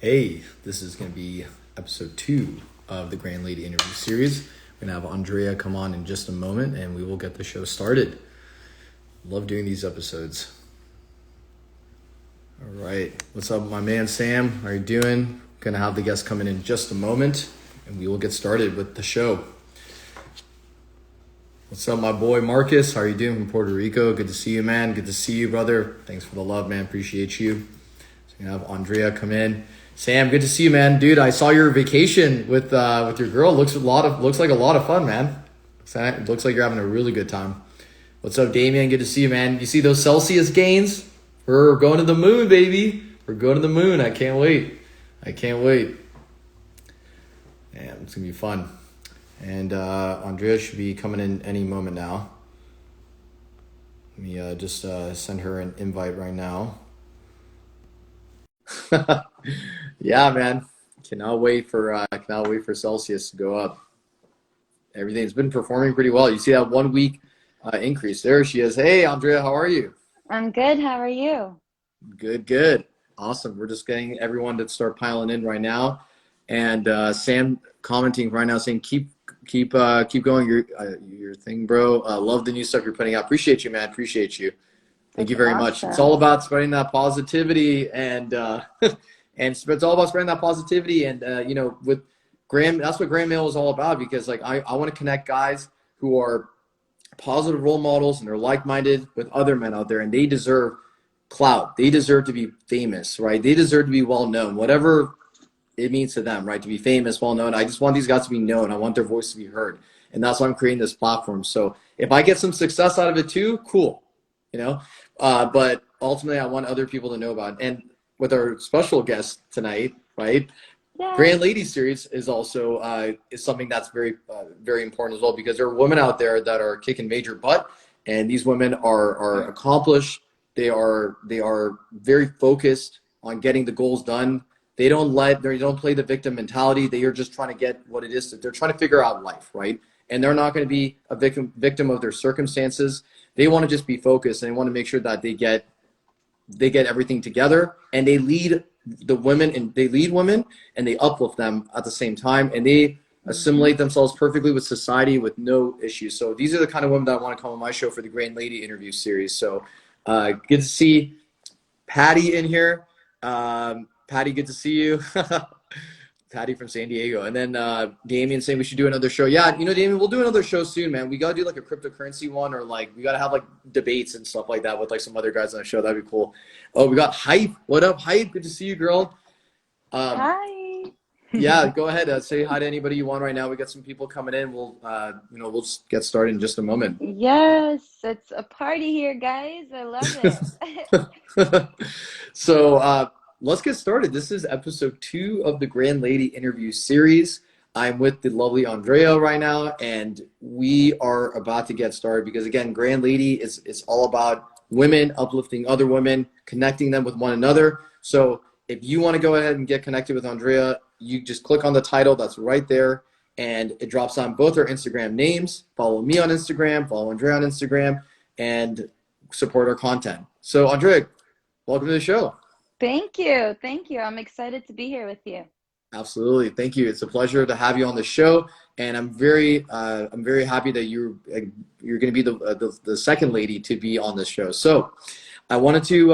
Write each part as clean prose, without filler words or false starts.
Hey, this is going to be episode 2 of the Grand Lady interview series. We're going to have Andrea come on in just a moment and we will get the show started. Love doing these episodes. All right. What's up, my man Sam? How are you doing? Going to have the guest come in just a moment and we will get started with the show. What's up, my boy Marcus? How are you doing from Puerto Rico? Good to see you, man. Good to see you, brother. Thanks for the love, man. Appreciate you. So we're going to have Andrea come in. Sam, good to see you, man. Dude, I saw your vacation with your girl. Looks like a lot of fun, man. It looks like you're having a really good time. What's up, Damien? Good to see you, man. You see those Celsius gains? We're going to the moon, baby. We're going to the moon. I can't wait. Man, it's gonna be fun. And Andrea should be coming in any moment now. Let me just send her an invite right now. Yeah, man. Cannot wait for Celsius to go up. Everything's been performing pretty well. You see that 1 week increase. There she is. Hey, Andrea, how are you? I'm good. How are you? Good. Awesome. We're just getting everyone to start piling in right now. And Sam commenting right now saying keep going your thing, bro. Love the new stuff you're putting out. Appreciate you, man. Appreciate you. Thank That's you very much. It's all awesome. about spreading that positivity and it's all about spreading that positivity and with Graham, that's what Graham Mail is all about because like I want to connect guys who are positive role models and they're like-minded with other men out there and they deserve clout. They deserve to be famous, right? They deserve to be well known, whatever it means to them, right? To be famous, well known. I just want these guys to be known. I want their voice to be heard. And that's why I'm creating this platform. So if I get some success out of it too, cool. But ultimately I want other people to know about it. And with our special guest tonight, right? Yes. Grand Lady series is also is something that's very important as well because there are women out there that are kicking major butt, and these women are accomplished. They are very focused on getting the goals done. They don't play the victim mentality. They are just trying to get what it is that they're trying to figure out life, right? And they're not going to be a victim of their circumstances. They want to just be focused and they want to make sure that they get everything together and they lead women and they uplift them at the same time and they hmm assimilate themselves perfectly with society with no issues. So these are the kind of women that I want to come on my show for the Grand Lady interview series. So good to see Patty in here. Patty, good to see you. Patty from San Diego. And then Damien saying we should do another show. Yeah, Damien, we'll do another show soon, man. We got to do like a cryptocurrency one or like we got to have like debates and stuff like that with like some other guys on the show. That'd be cool. Oh, we got Hype. What up, Hype? Good to see you, girl. Um, Hi. yeah, go ahead. Say hi to anybody you want right now. We got some people coming in. We'll just get started in just a moment. Yes, it's a party here, guys. I love it. So let's get started. This is episode 2 of the Grand Lady interview series. I'm with the lovely Andrea right now, and we are about to get started because again, Grand Lady is all about women uplifting other women, connecting them with one another. So if you want to go ahead and get connected with Andrea, you just click on the title that's right there, and it drops on both our Instagram names. Follow me on Instagram, follow Andrea on Instagram, and support our content. So Andrea, welcome to the show. Thank you. Thank you. I'm excited to be here with you. Absolutely, thank you. It's a pleasure to have you on the show, and I'm very happy that you're going to be the second lady to be on this show. So, I wanted to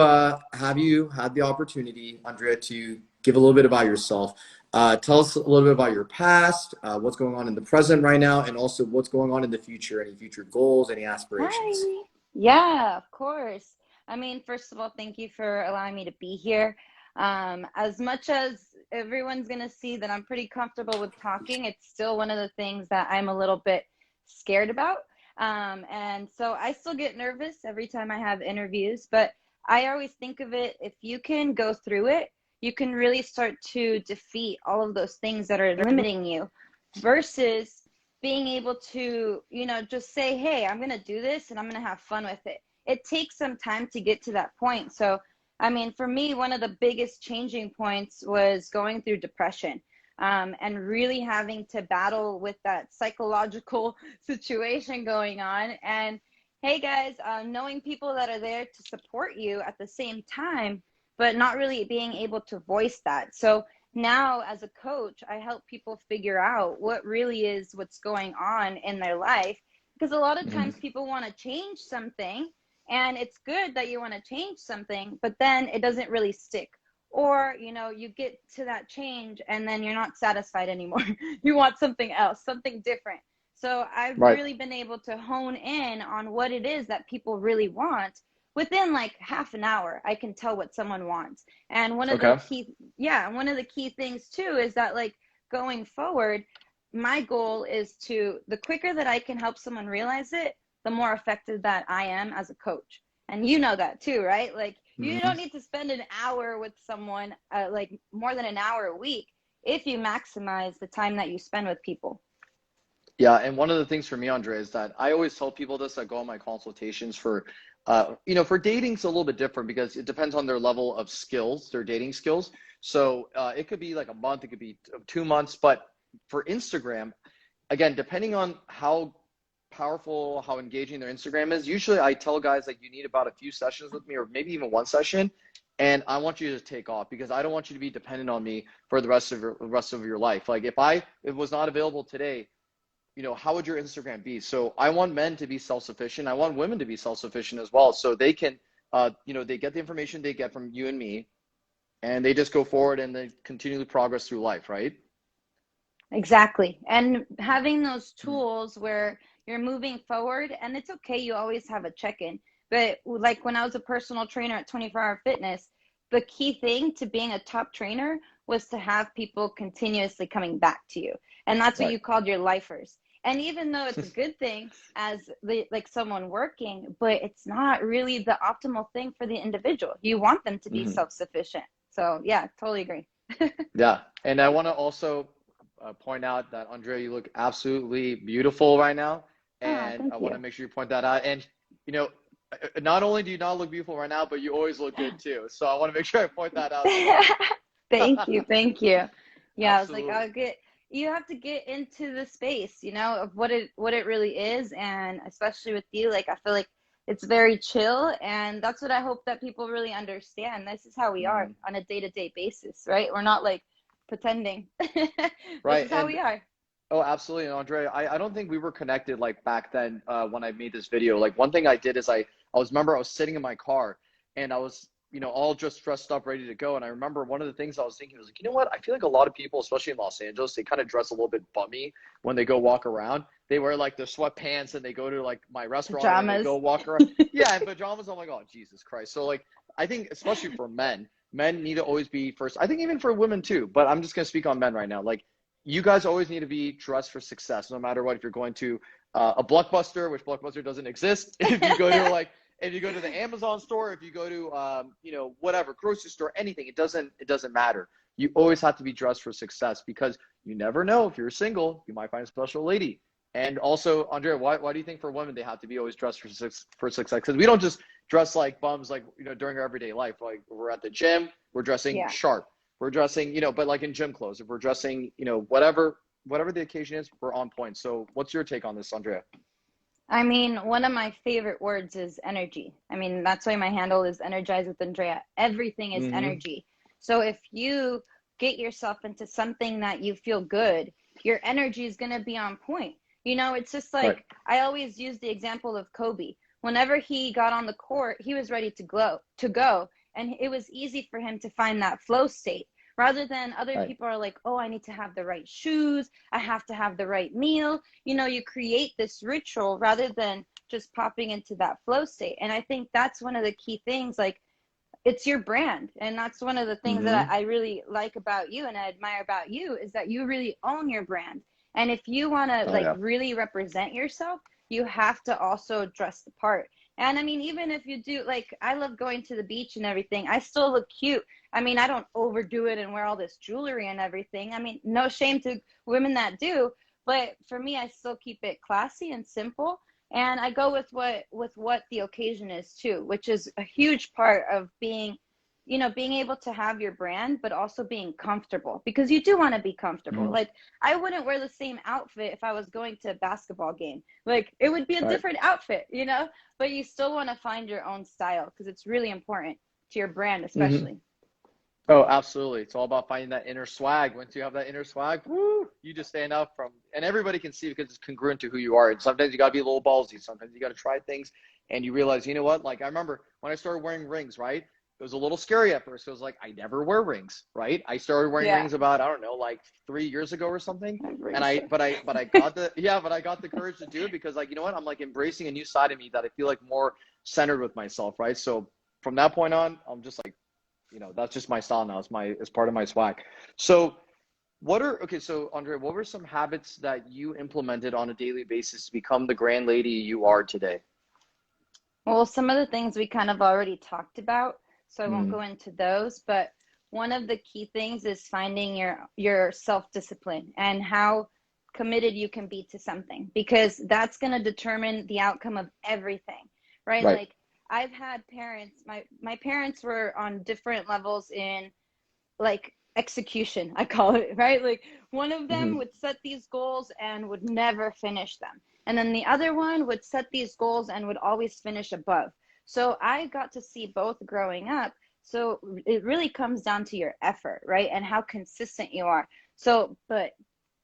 have you had the opportunity, Andrea, to give a little bit about yourself. Tell us a little bit about your past, what's going on in the present right now, and also what's going on in the future. Any future goals, any aspirations? Hi. Yeah, of course. I mean, first of all, thank you for allowing me to be here. As much as everyone's going to see that I'm pretty comfortable with talking, it's still one of the things that I'm a little bit scared about. And so I still get nervous every time I have interviews, but I always think of it, if you can go through it, you can really start to defeat all of those things that are limiting you versus being able to, just say, hey, I'm going to do this and I'm going to have fun with it. It takes some time to get to that point. So, I mean, for me, one of the biggest changing points was going through depression, and really having to battle with that psychological situation going on. And hey, guys, knowing people that are there to support you at the same time, but not really being able to voice that. So now as a coach, I help people figure out what really is what's going on in their life. Because a lot of Mm-hmm. times people want to change something, and it's good that you want to change something, but then it doesn't really stick. Or, you know, you get to that change and then you're not satisfied anymore. You want something else, something different. So I've Right. really been able to hone in on what it is that people really want. Within like half an hour, I can tell what someone wants. And one of the Okay. key, yeah, one of the key things too is that, like, going forward, my goal is to, the quicker that I can help someone realize it, the more effective that I am as a coach. And you know that too, right? Like, you Mm-hmm. don't need to spend an hour with someone, like more than an hour a week, if you maximize the time that you spend with people. Yeah, and one of the things for me, Andrea, is that I always tell people this that go on my consultations for, for dating, it's a little bit different because it depends on their level of skills, their dating skills. So it could be like a month, it could be 2 months, but for Instagram, again, depending on how powerful, how engaging their Instagram is, usually I tell guys like you need about a few sessions with me, or maybe even one session, and I want you to take off because I don't want you to be dependent on me for the rest of your life. Like if it was not available today, how would your Instagram be? So I want men to be self-sufficient. I want women to be self-sufficient as well. So they can, they get the information they get from you and me, and they just go forward and they continually progress through life, right? Exactly. And having those tools where you're moving forward, and it's okay, you always have a check-in. But like when I was a personal trainer at 24 Hour Fitness, the key thing to being a top trainer was to have people continuously coming back to you. And that's what Right. you called your lifers. And even though it's a good thing as like someone working, but it's not really the optimal thing for the individual. You want them to be Mm-hmm. self-sufficient. So yeah, totally agree. Yeah. And I want to also point out that, Andrea, you look absolutely beautiful right now. Oh, And I thank want you. to make sure you point that out. And, not only do you not look beautiful right now, but you always look good too. So I want to make sure I point that out as well. Thank you. Thank you. Yeah, I was like, Absolutely. you have to get into the space, of what it really is. And especially with you, like, I feel like it's very chill. And that's what I hope that people really understand. This is how we are Mhm. on a day-to-day basis, right? We're not like pretending. This Right. is how And we are. oh, absolutely. And Andrea, I don't think we were connected like back then when I made this video. Like one thing I did is I was sitting in my car and I was, all just dressed up, ready to go. And I remember one of the things I was thinking was like, you know what? I feel like a lot of people, especially in Los Angeles, they kind of dress a little bit bummy when they go walk around. They wear like their sweatpants and they go to like my restaurant and they go Pajamas. walk around. Yeah, in pajamas. I'm like, oh, Jesus Christ. So like, I think especially for men need to always be first. I think even for women too, but I'm just going to speak on men right now. Like, you guys always need to be dressed for success, no matter what. If you're going to a Blockbuster, which Blockbuster doesn't exist, if you go to the Amazon store, if you go to whatever grocery store, anything, it doesn't matter. You always have to be dressed for success because you never know. If you're single, you might find a special lady. And also, Andrea, why do you think for women they have to be always dressed for success? Because we don't just dress like bums, like during our everyday life. Like we're at the gym, we're dressing Yeah. sharp, we're dressing, but like in gym clothes, if we're dressing, whatever the occasion is, we're on point. So what's your take on this, Andrea? I mean, one of my favorite words is energy. I mean, that's why my handle is Energizewithandrea. Everything is Mm-hmm. energy. So if you get yourself into something that you feel good, your energy is going to be on point. It's just Right. like I always use the example of Kobe. Whenever he got on the court, he was ready to go, and it was easy for him to find that flow state. Rather than other Right. people are like, oh, I need to have the right shoes, I have to have the right meal. You create this ritual rather than just popping into that flow state. And I think that's one of the key things. Like, it's your brand. And that's one of the things that Mm-hmm. I really like about you and I admire about you, is that you really own your brand. And if you want to Oh like yeah. really represent yourself, you have to also dress the part. And I mean, even if you do, like, I love going to the beach and everything, I still look cute. I mean, I don't overdo it and wear all this jewelry and everything. I mean, no shame to women that do, but for me, I still keep it classy and simple. And I go with what the occasion is too, which is a huge part of being able to have your brand, but also being comfortable, because you do want to be comfortable. Mm-hmm. Like, I wouldn't wear the same outfit if I was going to a basketball game. Like, it would be a Right. different outfit, but you still want to find your own style because it's really important to your brand, Mm-hmm. especially. Oh, absolutely. It's all about finding that inner swag. Once you have that inner swag, woo, you just stand up from, and everybody can see because it's congruent to who you are. And sometimes you got to be a little ballsy. Sometimes you got to try things and you realize, you know what? Like I remember when I started wearing rings, right? It was a little scary at first. It was like, I never wear rings, right? I started wearing Yeah, rings about, I don't know, like 3 years ago or something. I'm pretty And sure. but I got but I got the courage to do it because like, you know what? I'm like embracing a new side of me that I feel like more centered with myself, right? So from that point on, I'm just like, that's just my style now. It's part of my swag. So so Andrea, what were some habits that you implemented on a daily basis to become the grand lady you are today? Well, some of the things we kind of already talked about, so I won't Mm, go into those, but one of the key things is finding your self-discipline and how committed you can be to something, because that's going to determine the outcome of everything, right? right. Like I've had parents, my parents were on different levels in like execution, I call it, right? Like one of them Hmm. would set these goals and would never finish them. And then the other one would set these goals and would always finish above. So I got to see both growing up. So it really comes down to your effort, right? And how consistent you are. So, but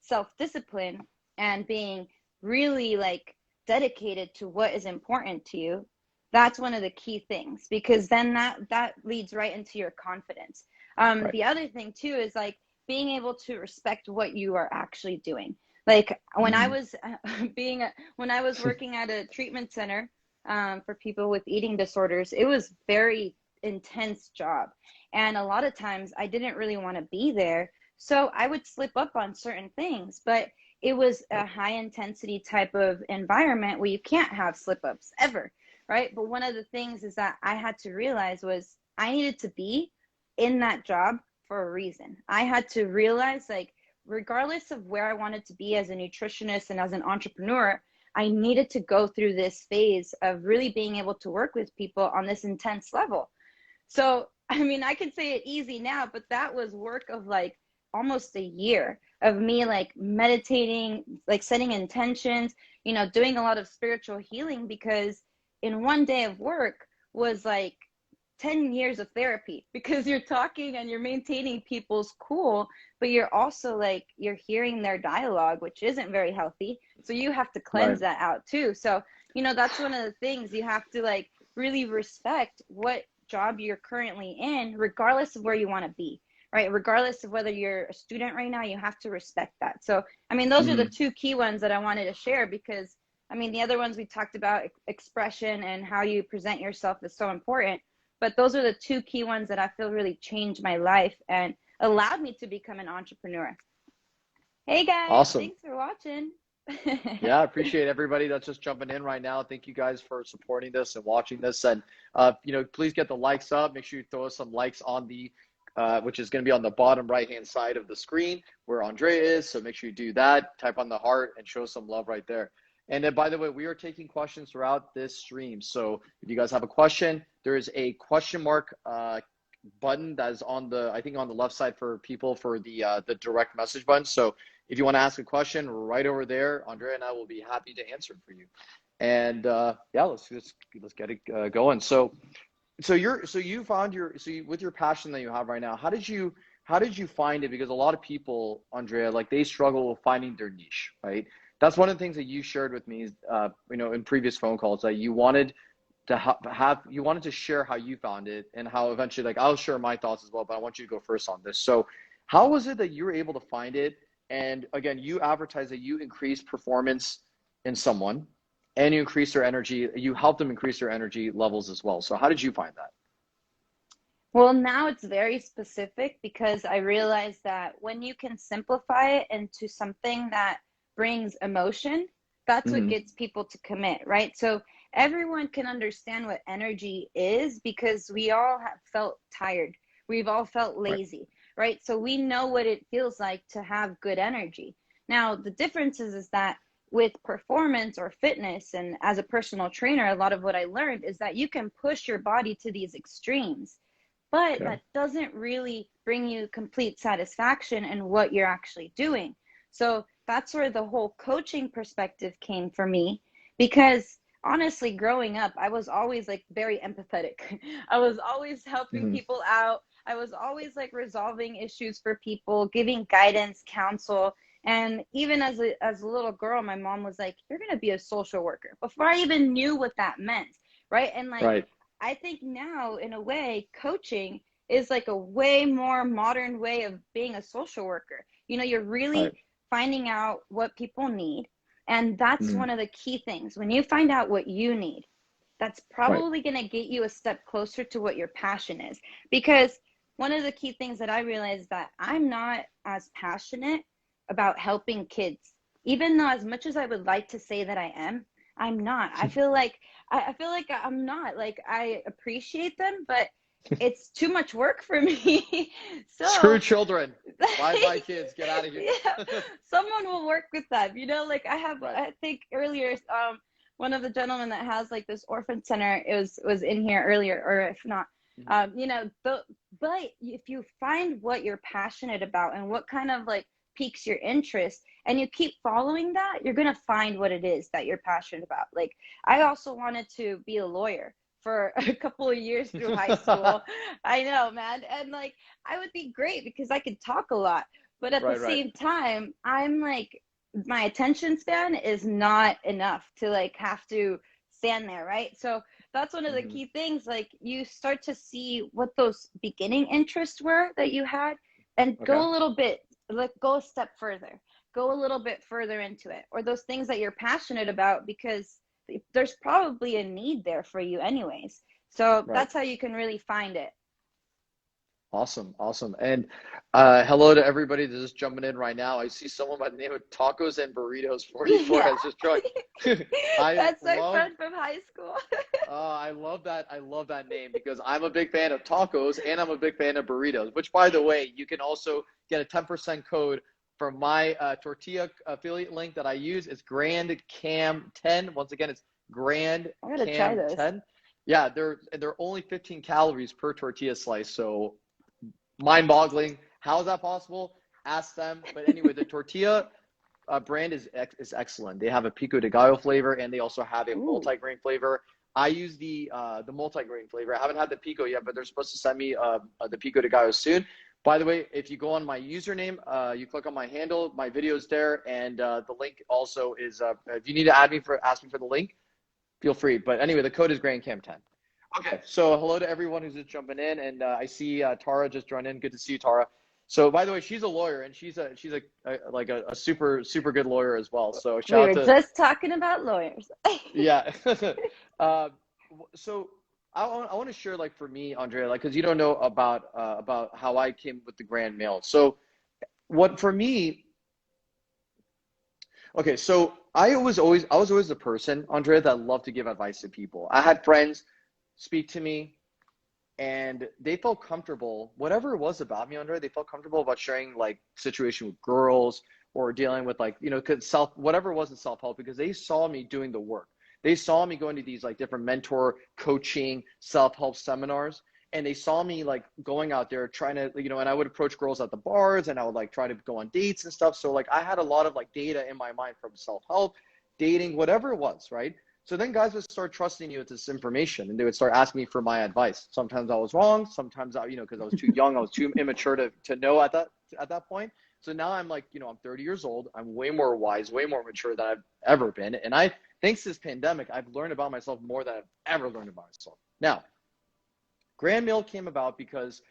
self-discipline and being really like dedicated to what is important to you, that's one of the key things, because then that leads right into your confidence. Right. The other thing too is like being able to respect what you are actually doing. Like when I Mm. was when I was working at a treatment center for people with eating disorders, it was very intense job, and a lot of times I didn't really want to be there, so I would slip up on certain things. But it was a Right. high intensity type of environment where you can't have slip ups ever, right? But one of the things is that I had to realize was I needed to be in that job for a reason. I had to realize, like, regardless of where I wanted to be as a nutritionist and as an entrepreneur, I needed to go through this phase of really being able to work with people on this intense level. So, I mean, I could say it easy now, but that was work of like almost a year of me like meditating, like setting intentions, doing a lot of spiritual healing, because in one day of work was like 10 years of therapy, because you're talking and you're maintaining people's cool, but you're also like you're hearing their dialogue, which isn't very healthy, so you have to Right. cleanse that out too. So that's one of the things you have to like really respect what job you're currently in, regardless of where you want to be, right? Regardless of whether you're a student right now, you have to respect that. So I mean, those are the Hmm. two key ones that I wanted to share, because I mean the other ones we talked about, expression and how you present yourself, is so important, but those are the two key ones that I feel really changed my life and allowed me to become an entrepreneur. Hey guys, Awesome. thanks for watching. Yeah, I appreciate everybody that's just jumping in right now. Thank you guys for supporting this and watching this. And please get the likes up. Make sure you throw us some likes on the which is going to be on the bottom right hand side of the screen where Andrea is. So make sure you do that. Type on the heart and show some love right there. And then, by the way, we are taking questions throughout this stream. So if you guys have a question, there is a question mark button that is on I think on the left side for people for the direct message button. So if you want to ask a question right over there, Andrea and I will be happy to answer it for you. And yeah, let's get it going. With your passion that you have right now, how did you find it? Because a lot of people, Andrea, like they struggle with finding their niche, right? That's one of the things that you shared with me, in previous phone calls, that you wanted to you wanted to share how you found it and how eventually, like, I'll share my thoughts as well, but I want you to go first on this. So how was it that you were able to find it? And again, you advertise that you increase performance in someone and you increase their energy, you help them increase their energy levels as well. So how did you find that? Well, now it's very specific, because I realize that when you can simplify it into something that brings emotion, that's what Hmm. gets people to commit, right? So everyone can understand what energy is, because we all have felt tired. We've all felt Right. lazy, right? So we know what it feels like to have good energy. Now, the difference is that with performance or fitness, and as a personal trainer, a lot of what I learned is that you can push your body to these extremes, but Okay. that doesn't really bring you complete satisfaction in what you're actually doing. So that's where the whole coaching perspective came for me, because honestly, growing up, I was always like very empathetic. I was always helping Hmm. people out. I was always like resolving issues for people, giving guidance, counsel. And even as a little girl, my mom was like, you're going to be a social worker, before I even knew what that meant. Right. And like, Right. I think now, in a way, coaching is like a way more modern way of being a social worker. You know, you're really Right. finding out what people need. And that's Mm. one of the key things. When you find out what you need, that's Right. probably going to get you a step closer to what your passion is. Because one of the key things that I realized, that I'm not as passionate about helping kids, even though as much as I would like to say that I am, I'm not. I feel like I'm not. Like, I appreciate them, but it's too much work for me. Screw So children. Bye bye kids. Get out of here. yeah, someone will work with them. You know, like Right. I think earlier, one of the gentlemen that has like this orphan center was in here earlier, or if not, Mhm. you know, but if you find what you're passionate about and what kind of like piques your interest, and you keep following that, you're gonna find what it is that you're passionate about. Like, I also wanted to be a lawyer for a couple of years through high school. I know, man. And like, I would be great because I could talk a lot. But at the Right. Right. same time, I'm like, my attention span is not enough to like have to stand there, right? So that's one of the Mhm. key things. Like, you start to see what those beginning interests were that you had, and Okay. go a little bit, like, go a step further, go a little bit further into it, or those things that you're passionate about, because there's probably a need there for you anyways. So Right. that's how you can really find it. Awesome, awesome. And hello to everybody that's just jumping in right now. I see someone by the name of Tacos and Burritos 44 Yeah. has just joined. I That's my love friend from high school. I love that. I love that name because I'm a big fan of tacos and I'm a big fan of burritos, which, by the way, you can also get a 10% code from my tortilla affiliate link that I use. It's GrandCam10. Once again, it's I gotta try those. GrandCam10. Yeah, they're only 15 calories per tortilla slice, so mind-boggling. How is that possible? Ask them. But anyway, the tortilla brand is excellent. They have a pico de gallo flavor, and they also have a Ooh. multi-grain flavor. I use the multi-grain flavor. I haven't had the pico yet, but they're supposed to send me the pico de gallo soon. By the way, if you go on my username, you click on my handle, my video's there, and the link also is. If you need to ask me for the link, feel free. But anyway, the code is GrandCam10. Okay, so hello to everyone who's just jumping in, and I see Tara just joined in. Good to see you, Tara. So, by the way, she's a lawyer, and she's a super good lawyer as well. So, We shout were out to just talking about lawyers. yeah. uh, so, I want to share, like, for me, Andrea, like, because you don't know about how I came with the Grand Mail. So, what for me? Okay, so I was always the person, Andrea, that loved to give advice to people. I had friends speak to me, and they felt comfortable, whatever it was about me, Andre, they felt comfortable about sharing like situation with girls or dealing with, like, you know, whatever it was in self-help, because they saw me doing the work. They saw me going to these like different mentor coaching self-help seminars, and they saw me like going out there trying to, you know, and I would approach girls at the bars, and I would like try to go on dates and stuff. So like I had a lot of like data in my mind from self-help, dating, whatever it was, right? So then guys would start trusting you with this information, and they would start asking me for my advice. Sometimes I was wrong. Sometimes I, you know, because I was too young, I was too immature to know at that point. So now I'm like, you know, I'm 30 years old. I'm way more wise, way more mature than I've ever been. And thanks to this pandemic, I've learned about myself more than I've ever learned about myself. Now, Grand Mail came about because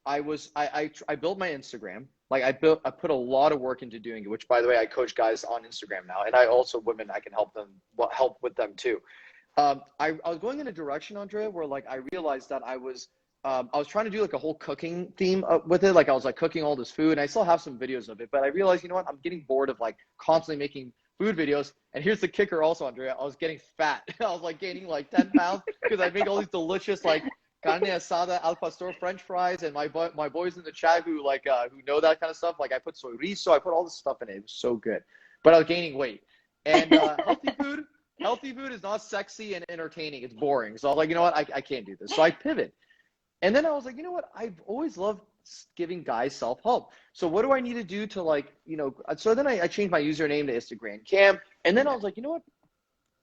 I built my Instagram. Like I put a lot of work into doing it, which, by the way, I coach guys on Instagram now, and I also women, I can help with them too. I was going in a direction, Andrea, where like I realized that I was trying to do like a whole cooking theme with it. Like I was like cooking all this food, and I still have some videos of it, but I realized, you know what, I'm getting bored of like constantly making food videos. And here's the kicker also, Andrea, I was getting fat. I was like gaining like 10 pounds because I make all these delicious like carne asada, al pastor, French fries, and my boys in the chat who like who know that kind of stuff. Like I put chorizo, I put all this stuff in it. It was so good, but I was gaining weight. And healthy food is not sexy and entertaining. It's boring. So I was like, you know what, I can't do this. So I pivot. And then I was like, you know what, I've always loved giving guys self-help. So what do I need to do to, like, you know? So then I changed my username to Instagram Cam, and then I was like, you know what,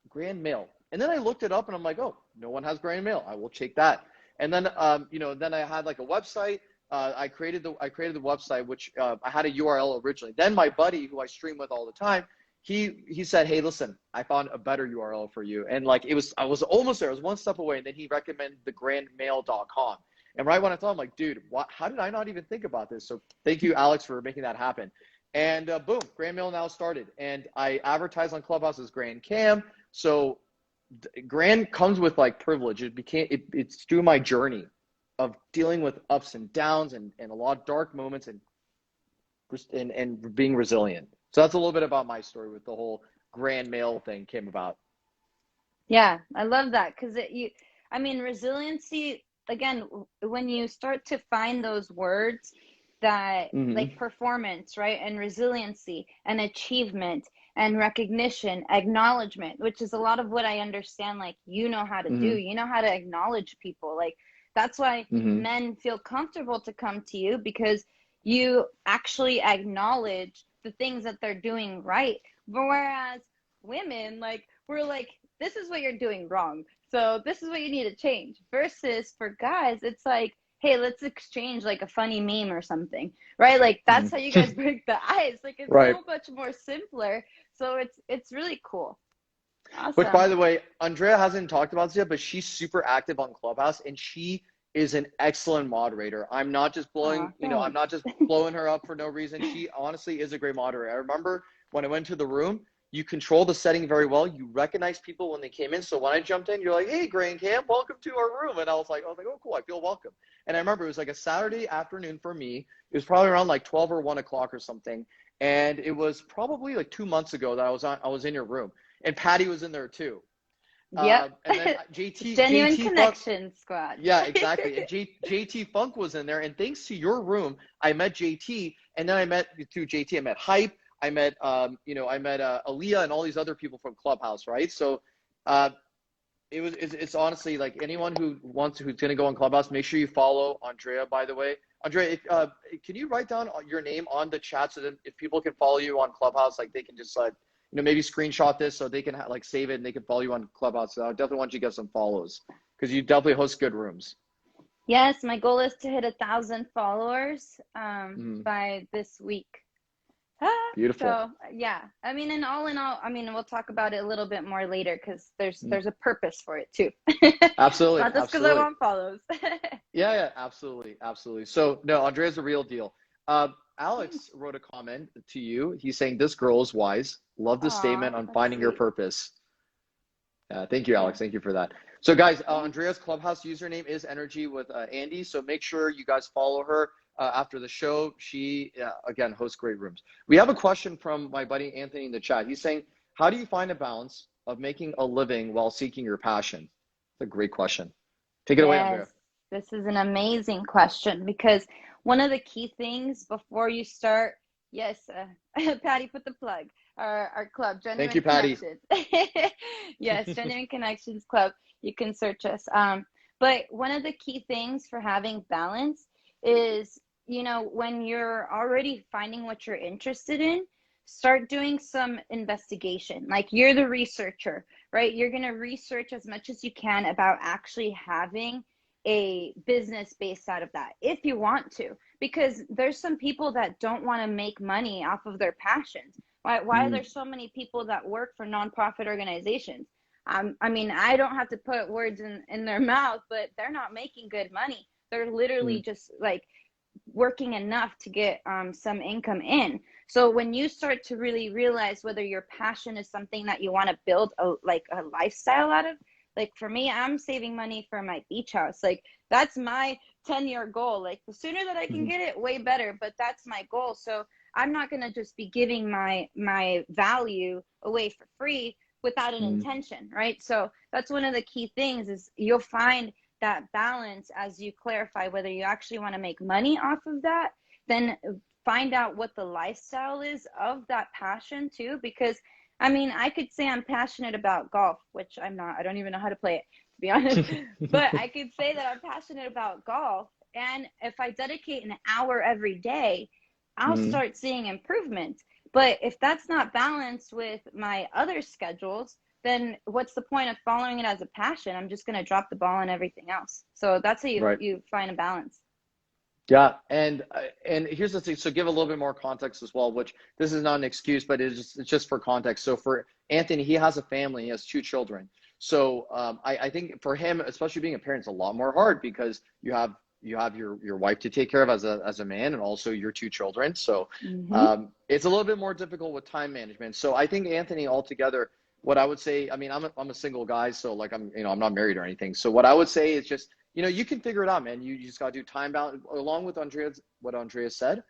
Grand Mail. And then I looked it up, and I'm like, oh, no one has Grand Mail. I will check that. And then, you know, then I had like a website. I created the website, which I had a URL originally. Then my buddy, who I stream with all the time, he said, "Hey, listen, I found a better URL for you." And like I was almost there. I was one step away, and then he recommended the grandmail.com. And right when I thought, I'm like, dude, how did I not even think about this? So thank you, Alex, for making that happen. And boom, GrandMail now started. And I advertise on Clubhouse as GrandCam. So Grand comes with like privilege. It's through my journey of dealing with ups and downs and a lot of dark moments and being resilient. So that's a little bit about my story with the whole Grand Mail thing came about. Yeah, I love that because I mean, resiliency, again, when you start to find those words that like performance, right? And resiliency and achievement and recognition, acknowledgement, which is a lot of what I understand, like, you know how to do, you know how to acknowledge people. Like, that's why men feel comfortable to come to you, because you actually acknowledge the things that they're doing right. But whereas women, like, we're like, this is what you're doing wrong, so this is what you need to change. Versus for guys, it's like, hey, let's exchange like a funny meme or something, right? Like, that's how you guys break the ice. Like, it's Right. so much more simpler. So it's really cool. Awesome. Which, by the way, Andrea hasn't talked about this yet, but she's super active on Clubhouse, and she is an excellent moderator. I'm not just blowing, you know, I'm not just blowing her up for no reason. She honestly is a great moderator. I remember when I went to the room, you control the setting very well. You recognize people when they came in. So when I jumped in, you're like, "Hey, GrandCam, welcome to our room." And I was like, "Oh, cool. I feel welcome." And I remember it was like a Saturday afternoon for me. It was probably around like 12 or 1 o'clock or something. And it was probably like 2 months ago that I was in your room. And Patty was in there too. Yep. And then Genuine JT connection squad. Yeah, exactly. And JT Funk was in there. And thanks to your room, I met JT. And then I met through JT, I met Hype. I met, you know, I met Aaliyah and all these other people from Clubhouse, right? So it's honestly like anyone who's going to go on Clubhouse, make sure you follow Andrea, by the way. Andrea, can you write down your name on the chat so that if people can follow you on Clubhouse, like they can just you know, maybe screenshot this so they can like save it and they can follow you on Clubhouse. So I definitely want you to get some follows because you definitely host good rooms. Yes, my goal is to hit 1,000 followers by this week. Beautiful. So yeah, I mean, in all, I mean, we'll talk about it a little bit more later because there's a purpose for it too. Absolutely. Not just because I want follows. Yeah, absolutely. So no, Andrea's the real deal. Alex wrote a comment to you. He's saying, "This girl is wise. Love the statement on finding your purpose." Thank you, Alex. Thank you for that. So guys, Andrea's Clubhouse username is Energy with Andy. So make sure you guys follow her after the show. She, again, hosts great rooms. We have a question from my buddy Anthony in the chat. He's saying, "How do you find a balance of making a living while seeking your passion?" It's a great question. Take it away, Andrea. This is an amazing question because one of the key things before you start, Patty put the plug, our club, Genuine Thank you, Patty. Connections. Yes, Genuine Connections Club. You can search us. But one of the key things for having balance is, you know, when you're already finding what you're interested in, start doing some investigation. Like, you're the researcher, right? You're going to research as much as you can about actually having a business based out of that if you want to, because there's some people that don't want to make money off of their passions. Why are there so many people that work for nonprofit organizations? I mean, I don't have to put words in their mouth, but they're not making good money. They're literally just like working enough to get some income in. So when you start to really realize whether your passion is something that you want to build a lifestyle out of, like for me, I'm saving money for my beach house. Like, that's my 10-year goal. Like, the sooner that I can get it, way better, but that's my goal. So I'm not going to just be giving my value away for free without an intention, right? So that's one of the key things is you'll find that balance as you clarify whether you actually want to make money off of that, then find out what the lifestyle is of that passion too, because I mean, I could say I'm passionate about golf, which I'm not. I don't even know how to play it, to be honest. But I could say that I'm passionate about golf. And if I dedicate an hour every day, I'll start seeing improvement. But if that's not balanced with my other schedules, then what's the point of following it as a passion? I'm just going to drop the ball on everything else. So that's how you find a balance. Yeah, and here's the thing. So give a little bit more context as well, which this is not an excuse, but it's just for context. So for Anthony, he has a family. He has 2 children. So I think for him, especially being a parent, it's a lot more hard because you have your wife to take care of as a man, and also your 2 children. So it's a little bit more difficult with time management. So I think Anthony, altogether, what I would say, I mean, I'm a single guy, so like I'm not married or anything. So what I would say is just, you can figure it out, man. You just got to do time balance, along with what Andrea said,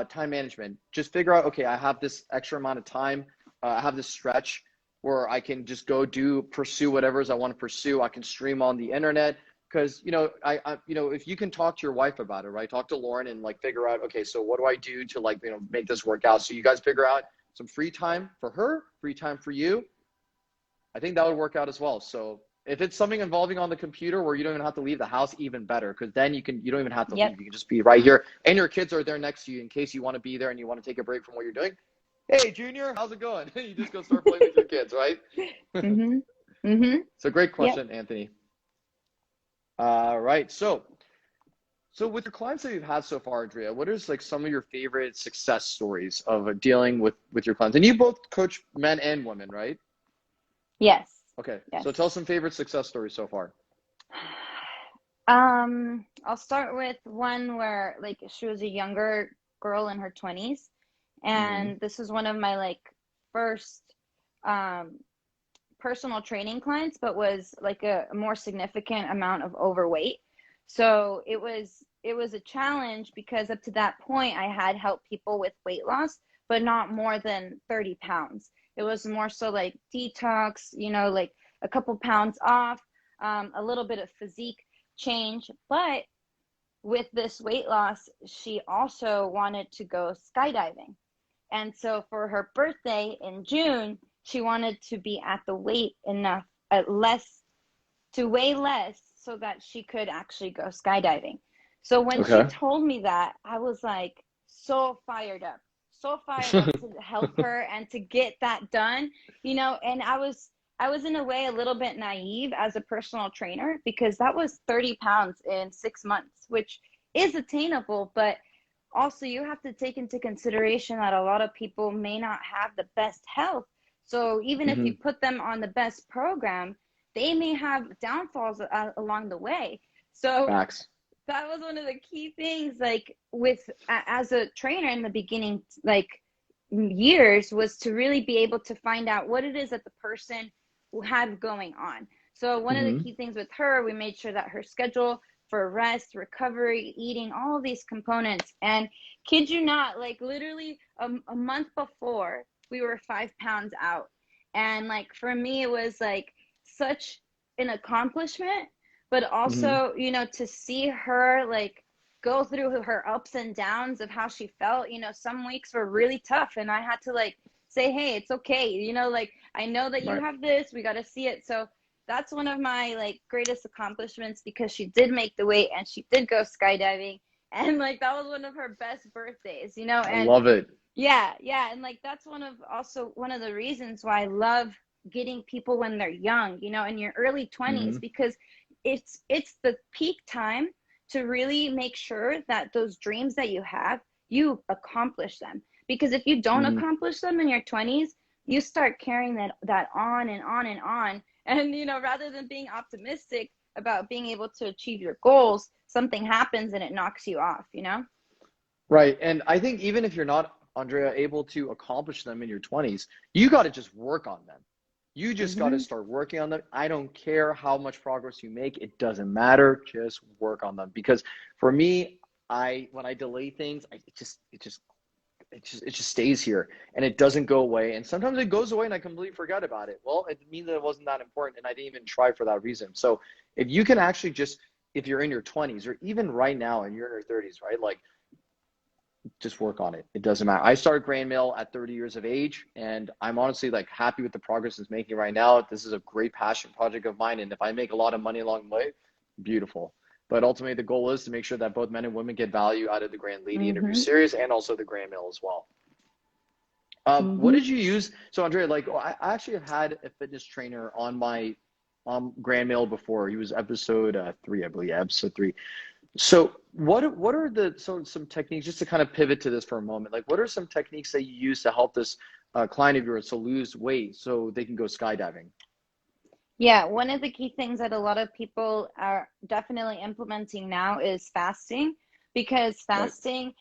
time management. Just figure out, okay, I have this extra amount of time. I have this stretch where I can just go pursue whatever I want to pursue. I can stream on the internet because, if you can talk to your wife about it, right? Talk to Lauren and like figure out, okay, so what do I do to like, make this work out? So you guys figure out some free time for her, free time for you. I think that would work out as well. So if it's something involving on the computer where you don't even have to leave the house, even better, because then you don't even have to leave. You can just be right here, and your kids are there next to you in case you want to be there and you want to take a break from what you're doing. Hey, Junior, how's it going? You just go start playing with your kids, right? So great question, Anthony. Right. So with your clients that you've had so far, Andrea, what is like some of your favorite success stories of dealing with your clients? And you both coach men and women, right? Yes. Okay. Yes. So tell us some favorite success stories so far. I'll start with one where like she was a younger girl in her 20s, and this was one of my like first personal training clients, but was like a more significant amount of overweight. So it was a challenge because up to that point I had helped people with weight loss, but not more than 30 pounds. It was more so like detox, like a couple pounds off, a little bit of physique change. But with this weight loss, she also wanted to go skydiving. And so for her birthday in June, she wanted to be at the weight enough, to weigh less so that she could actually go skydiving. So when she told me that, I was like so fired up to help her and to get that done, and I was in a way a little bit naive as a personal trainer because that was 30 pounds in 6 months, which is attainable, but also you have to take into consideration that a lot of people may not have the best health. So even if you put them on the best program, they may have downfalls along the way. So that was one of the key things, like as a trainer in the beginning, like years, was to really be able to find out what it is that the person had going on. So one of the key things with her, we made sure that her schedule for rest, recovery, eating, all of these components. And kid you not, like literally a month before, we were 5 pounds out. And like for me, it was like such an accomplishment, but also, to see her like go through her ups and downs of how she felt. Some weeks were really tough and I had to like say, hey, it's okay. Like I know that you have this, we got to see it. So that's one of my like greatest accomplishments because she did make the weight and she did go skydiving. And like, that was one of her best birthdays, and I love it. Yeah. And like, that's one of the reasons why I love getting people when they're young, in your early 20s, because it's the peak time to really make sure that those dreams that you have, you accomplish them. Because if you don't accomplish them in your 20s, you start carrying that on and on and on. And, rather than being optimistic about being able to achieve your goals, something happens and it knocks you off, Right. And I think even if you're not, Andrea, able to accomplish them in your 20s, you got to just work on them. You just got to start working on them. I don't care how much progress you make. It doesn't matter. Just work on them. Because for me, when I delay things, it just stays here and it doesn't go away. And sometimes it goes away and I completely forget about it. Well, it means that it wasn't that important and I didn't even try for that reason. So if you can actually if you're in your 20s or even right now and you're in your 30s, right? Like, just work on it. It doesn't matter. I started GrandCam at 30 years of age, and I'm honestly like happy with the progress it's making right now. This is a great passion project of mine, and if I make a lot of money along the way, beautiful. But ultimately, the goal is to make sure that both men and women get value out of the Grand Lady interview series and also the GrandCam as well. What did you use? So Andrea, like I actually have had a fitness trainer on my Grand Mail before. He was episode 3, I believe, episode 3. So what are some techniques, just to kind of pivot to this for a moment, like what are some techniques that you use to help this client of yours to lose weight so they can go skydiving? Yeah, one of the key things that a lot of people are definitely implementing now is fasting, because Right. fasting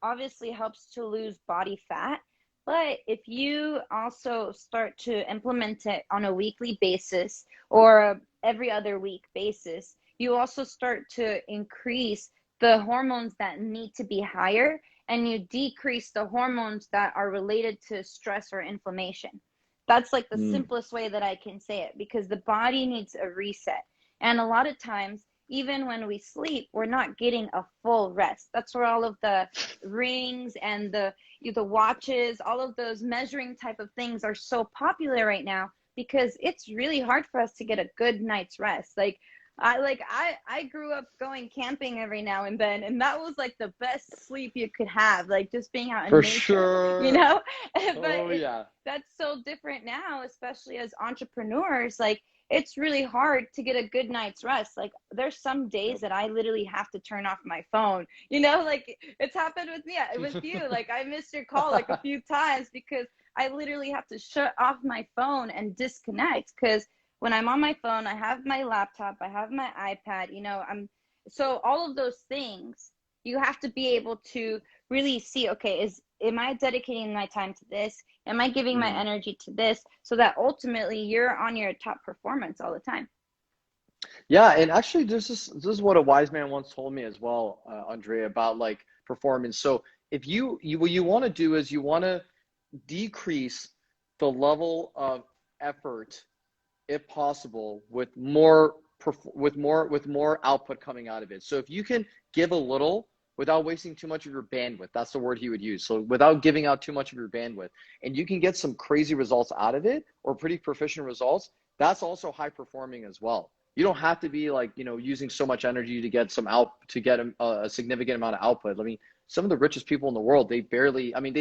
obviously helps to lose body fat. But if you also start to implement it on a weekly basis or every other week basis, you also start to increase the hormones that need to be higher, and you decrease the hormones that are related to stress or inflammation. That's like the Mm. simplest way that I can say it, because the body needs a reset. And a lot of times, even when we sleep, we're not getting a full rest. That's where all of the rings and the watches, all of those measuring type of things are so popular right now, because it's really hard for us to get a good night's rest. I grew up going camping every now and then, and that was like the best sleep you could have, like just being out in For nature, you sure. know? But Oh yeah. that's so different now, especially as entrepreneurs. Like, it's really hard to get a good night's rest. Like, there's some days Yep. that I literally have to turn off my phone, you know? Like, it's happened with me, with you. Like, I missed your call like a few times because I literally have to shut off my phone and disconnect, because when I'm on my phone, I have my laptop, I have my iPad, so all of those things, you have to be able to really see, okay, am I dedicating my time to this? Am I giving my Mm. energy to this, so that ultimately you're on your top performance all the time? Yeah, and actually, this is what a wise man once told me as well, Andrea, about like performance. So if you what you want to do is you want to decrease the level of effort, if possible, with more output coming out of it. So if you can give a little without wasting too much of your bandwidth, that's the word he would use. So without giving out too much of your bandwidth, and you can get some crazy results out of it, or pretty proficient results, that's also high performing as well. You don't have to be like, using so much energy to get a significant amount of output. I mean, some of the richest people in the world, they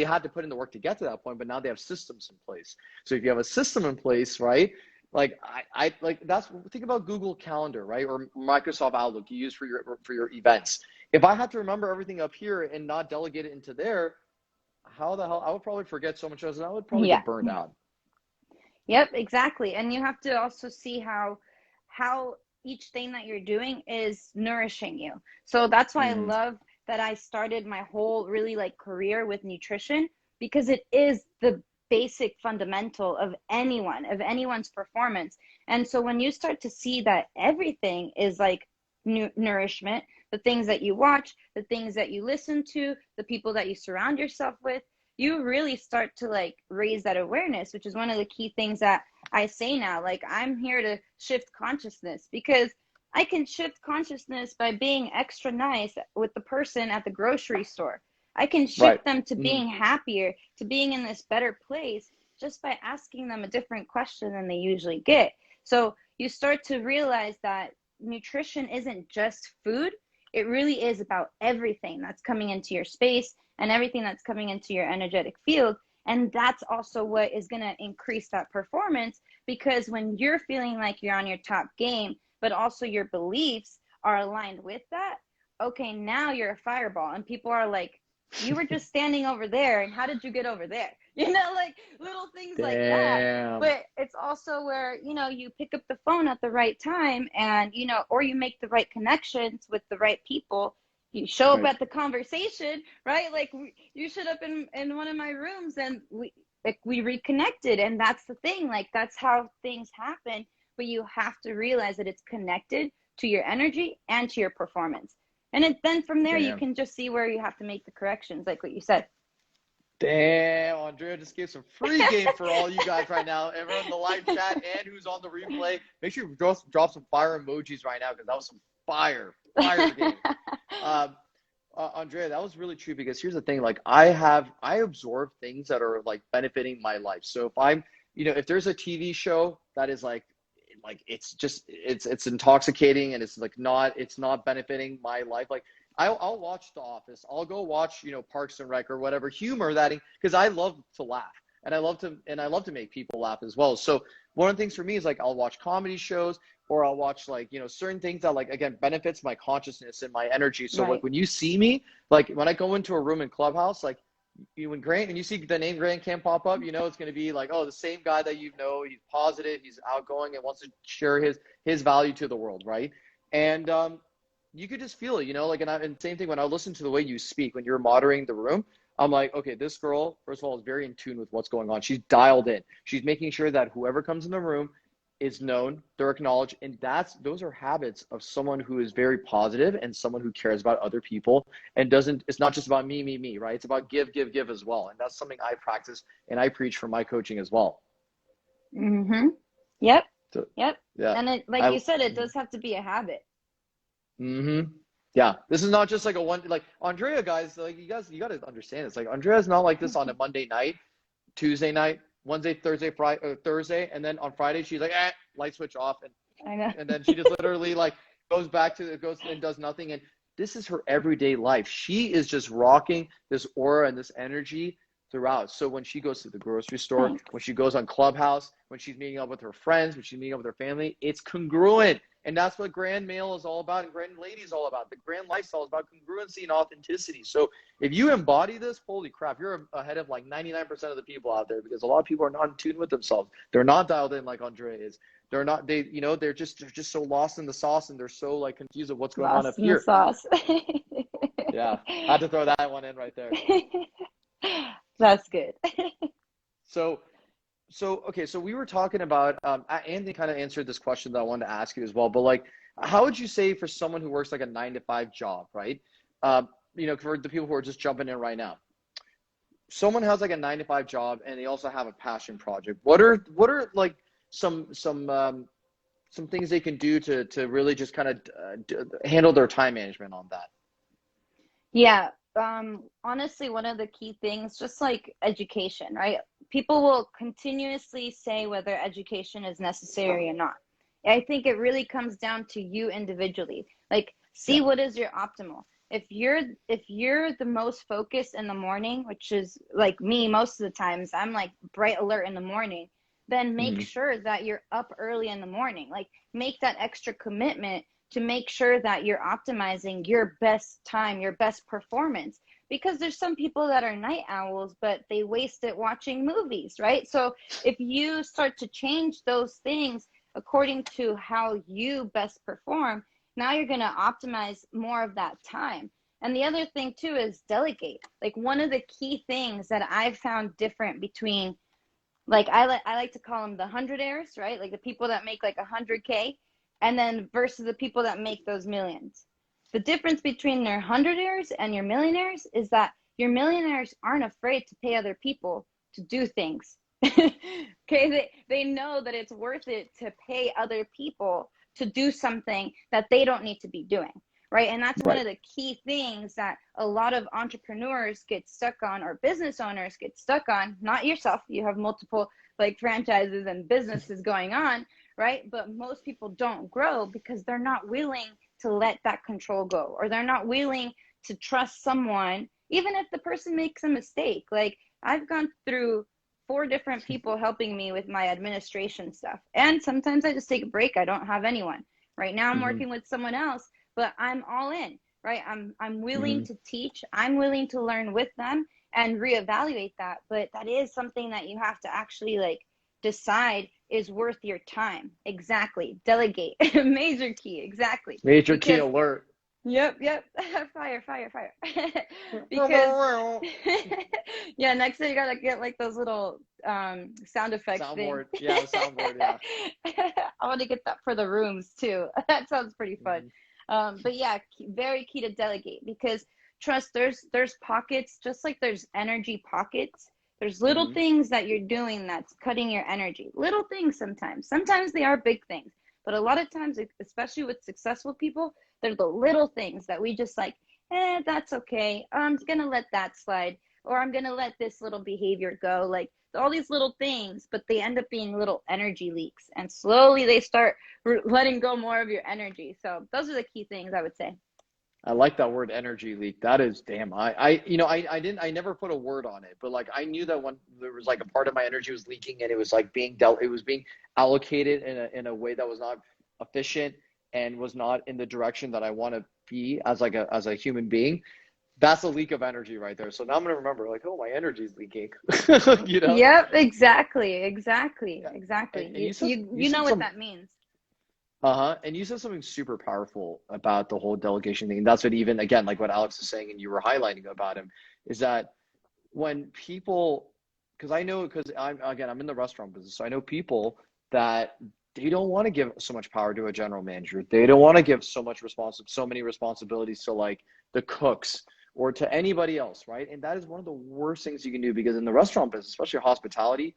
had to put in the work to get to that point, but now they have systems in place. So if you have a system in place, right? Like I like that's think about Google Calendar, right? Or Microsoft Outlook you use for your events. If I had to remember everything up here and not delegate it into there, how the hell I would probably forget so much and I would probably Yeah. get burned out. Yep, exactly. And you have to also see how each thing that you're doing is nourishing you. So that's why I Mm-hmm. love that I started my whole really like career with nutrition, because it is the basic fundamental of anyone's performance. And so when you start to see that everything is like nourishment, the things that you watch, the things that you listen to, the people that you surround yourself with, you really start to like raise that awareness, which is one of the key things that I say now. Like, I'm here to shift consciousness, because I can shift consciousness by being extra nice with the person at the grocery store. I can Right. shift them to Mm-hmm. being happier, to being in this better place, just by asking them a different question than they usually get. So you start to realize that nutrition isn't just food. It really is about everything that's coming into your space and everything that's coming into your energetic field. And that's also what is going to increase that performance, because when you're feeling like you're on your top game, but also your beliefs are aligned with that, okay, now you're a fireball. And people are like, you were just standing over there, and how did you get over there? Like little things like that. Damn. But it's also where, you pick up the phone at the right time, and, or you make the right connections with the right people. You show up Right. at the conversation, right? Like, you showed up in one of my rooms, and we reconnected. And that's the thing. Like, that's how things happen. But you have to realize that it's connected to your energy and to your performance. And then from there, you Damn. can just see where you have to make the corrections, like what you said. Damn, Andrea just gave some free game for all you guys right now. Everyone in the live chat and who's on the replay, make sure you drop some fire emojis right now, because that was some fire game. Andrea, that was really true, because here's the thing, like I absorb things that are like benefiting my life. So if there's a TV show that is like it's intoxicating and it's not benefiting my life, like I'll watch The Office. I'll go watch, you know, Parks and Rec or whatever, humor that, because I love to laugh and I love to make people laugh as well. So one of the things for me is like I'll watch comedy shows, or I'll watch like, you know, certain things that like, again, benefits my consciousness and my energy. So like when you see me, like when I go into a room in Clubhouse, like when Grant and you see the name GrandCam pop up, you know it's going to be like, oh, the same guy that you know. He's positive, he's outgoing, and wants to share his value to the world, right? And you could just feel it, you know, like, and same thing when I listen to the way you speak when you're moderating the room. I'm like, okay, this girl, first of all, is very in tune with what's going on. She's dialed in. She's making sure that whoever comes in the room is known, they're acknowledged, and those are habits of someone who is very positive and someone who cares about other people and doesn't. It's not just about me, right? It's about give as well, and that's something I practice and I preach for my coaching as well. Mm-hmm. Yep. So, yep. Yeah. And it, like you said, it does have to be a habit. Mm-hmm. Yeah, this is not just like a one, like Andrea, guys, like you got to understand, it's like Andrea's not like this on a Monday night, Tuesday night, Wednesday, Thursday, Friday, Thursday, and then on Friday she's like, light switch off, and I know. And then she just literally like goes and does nothing. And this is her everyday life. She is just rocking this aura and this energy throughout. So when she goes to the grocery store, when she goes on Clubhouse, when she's meeting up with her friends, when she's meeting up with her family, it's congruent. And that's what Grand Male is all about and Grand Lady is all about. The Grand Lifestyle is about congruency and authenticity. So if you embody this, holy crap, you're ahead of like 99% of the people out there, because a lot of people are not in tune with themselves. They're not dialed in like Andrea is. They're not, they're just so lost in the sauce, and they're so like confused of what's going on up here. Lost in the sauce. Yeah, I had to throw that one in right there. That's good. So okay, so we were talking about, Anthony kind of answered this question that I wanted to ask you as well, but like, how would you say for someone who works like a 9-to-5 job, right? You know, for the people who are just jumping in right now, someone has like a 9-to-5 job and they also have a passion project. What are like some things they can do to really just kind of handle their time management on that? Yeah. Honestly, one of the key things, just like education, right? People will continuously say whether education is necessary or not. I think it really comes down to you individually. Like, see what is your optimal. If you're the most focused in the morning, which is like me most of the times, I'm like bright alert in the morning, then make sure that you're up early in the morning. Like, make that extra commitment to make sure that you're optimizing your best time, your best performance. Because there's some people that are night owls, but they waste it watching movies, right? So if you start to change those things according to how you best perform, now you're going to optimize more of that time. And the other thing too is delegate. Like, one of the key things that I've found different between, like, I like to call them the 100-aires, right? Like the people that make like 100K, and then versus the people that make those millions. The difference between their 100-aires and your millionaires is that your millionaires aren't afraid to pay other people to do things. Okay, they know that it's worth it to pay other people to do something that they don't need to be doing, right? And that's one of the key things that a lot of entrepreneurs get stuck on, or business owners get stuck on. Not yourself, you have multiple like franchises and businesses going on, right? But most people don't grow because they're not willing to let that control go, or they're not willing to trust someone, even if the person makes a mistake. Like, I've gone through 4 different people helping me with my administration stuff. And sometimes I just take a break. I don't have anyone. Right now I'm working with someone else, but I'm all in, right? I'm willing to teach. I'm willing to learn with them and reevaluate that. But that is something that you have to actually like decide is worth your time. Exactly. Delegate. Major key. Exactly. Major key alert. Yep. Fire. Because yeah, next thing you gotta get like those little sound effects soundboard. Yeah, the soundboard. Yeah. I want to get that for the rooms too. That sounds pretty fun. But yeah, very key to delegate, because trust, there's pockets, just like there's energy pockets. There's little things that you're doing that's cutting your energy. Little things sometimes. Sometimes they are big things. But a lot of times, especially with successful people, they're the little things that we just like, that's okay. I'm going to let that slide. Or I'm going to let this little behavior go. Like, all these little things, but they end up being little energy leaks. And slowly they start letting go more of your energy. So those are the key things I would say. I like that word, energy leak. That is damn. I never put a word on it, but like I knew that when there was like a part of my energy was leaking and it was like it was being allocated in a way that was not efficient and was not in the direction that I want to be as like as a human being. That's a leak of energy right there. So now I'm gonna remember like, oh, my energy is leaking. you know? Yep, exactly. Yeah. And You you said you know what that means. uh-huh. And you said something super powerful about the whole delegation thing. And that's what even again, like what Alex is saying and you were highlighting about him, is that when people, because I know, because I'm in the restaurant business, so I know people that they don't want to give so much power to a general manager. They don't want to give so many responsibilities to like the cooks or to anybody else, right? And that is one of the worst things you can do, because in the restaurant business, especially hospitality,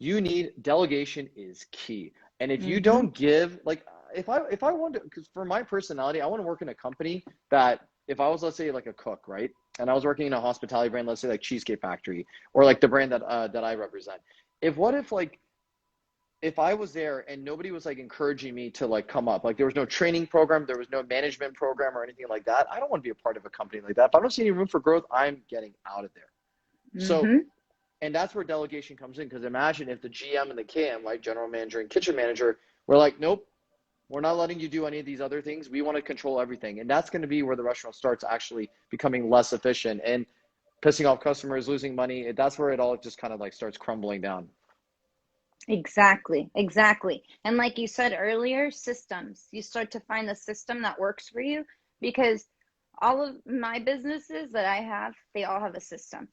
you need delegation is key. And if you Mm-hmm. don't give, like, if I want to, because for my personality, I want to work in a company that if I was, let's say, like a cook, right, and I was working in a hospitality brand, let's say like Cheesecake Factory or like the brand that I represent. If I was there and nobody was like encouraging me to like come up, like there was no training program, there was no management program or anything like that, I don't want to be a part of a company like that. If I don't see any room for growth, I'm getting out of there. So, Mm-hmm. and that's where delegation comes in, because imagine if the GM and the KM, like general manager and kitchen manager, were like, nope, we're not letting you do any of these other things. We want to control everything. And that's going to be where the restaurant starts actually becoming less efficient and pissing off customers, losing money. That's where it all just kind of like starts crumbling down. Exactly. And like you said earlier, systems. You start to find the system that works for you, because all of my businesses that I have, they all have a system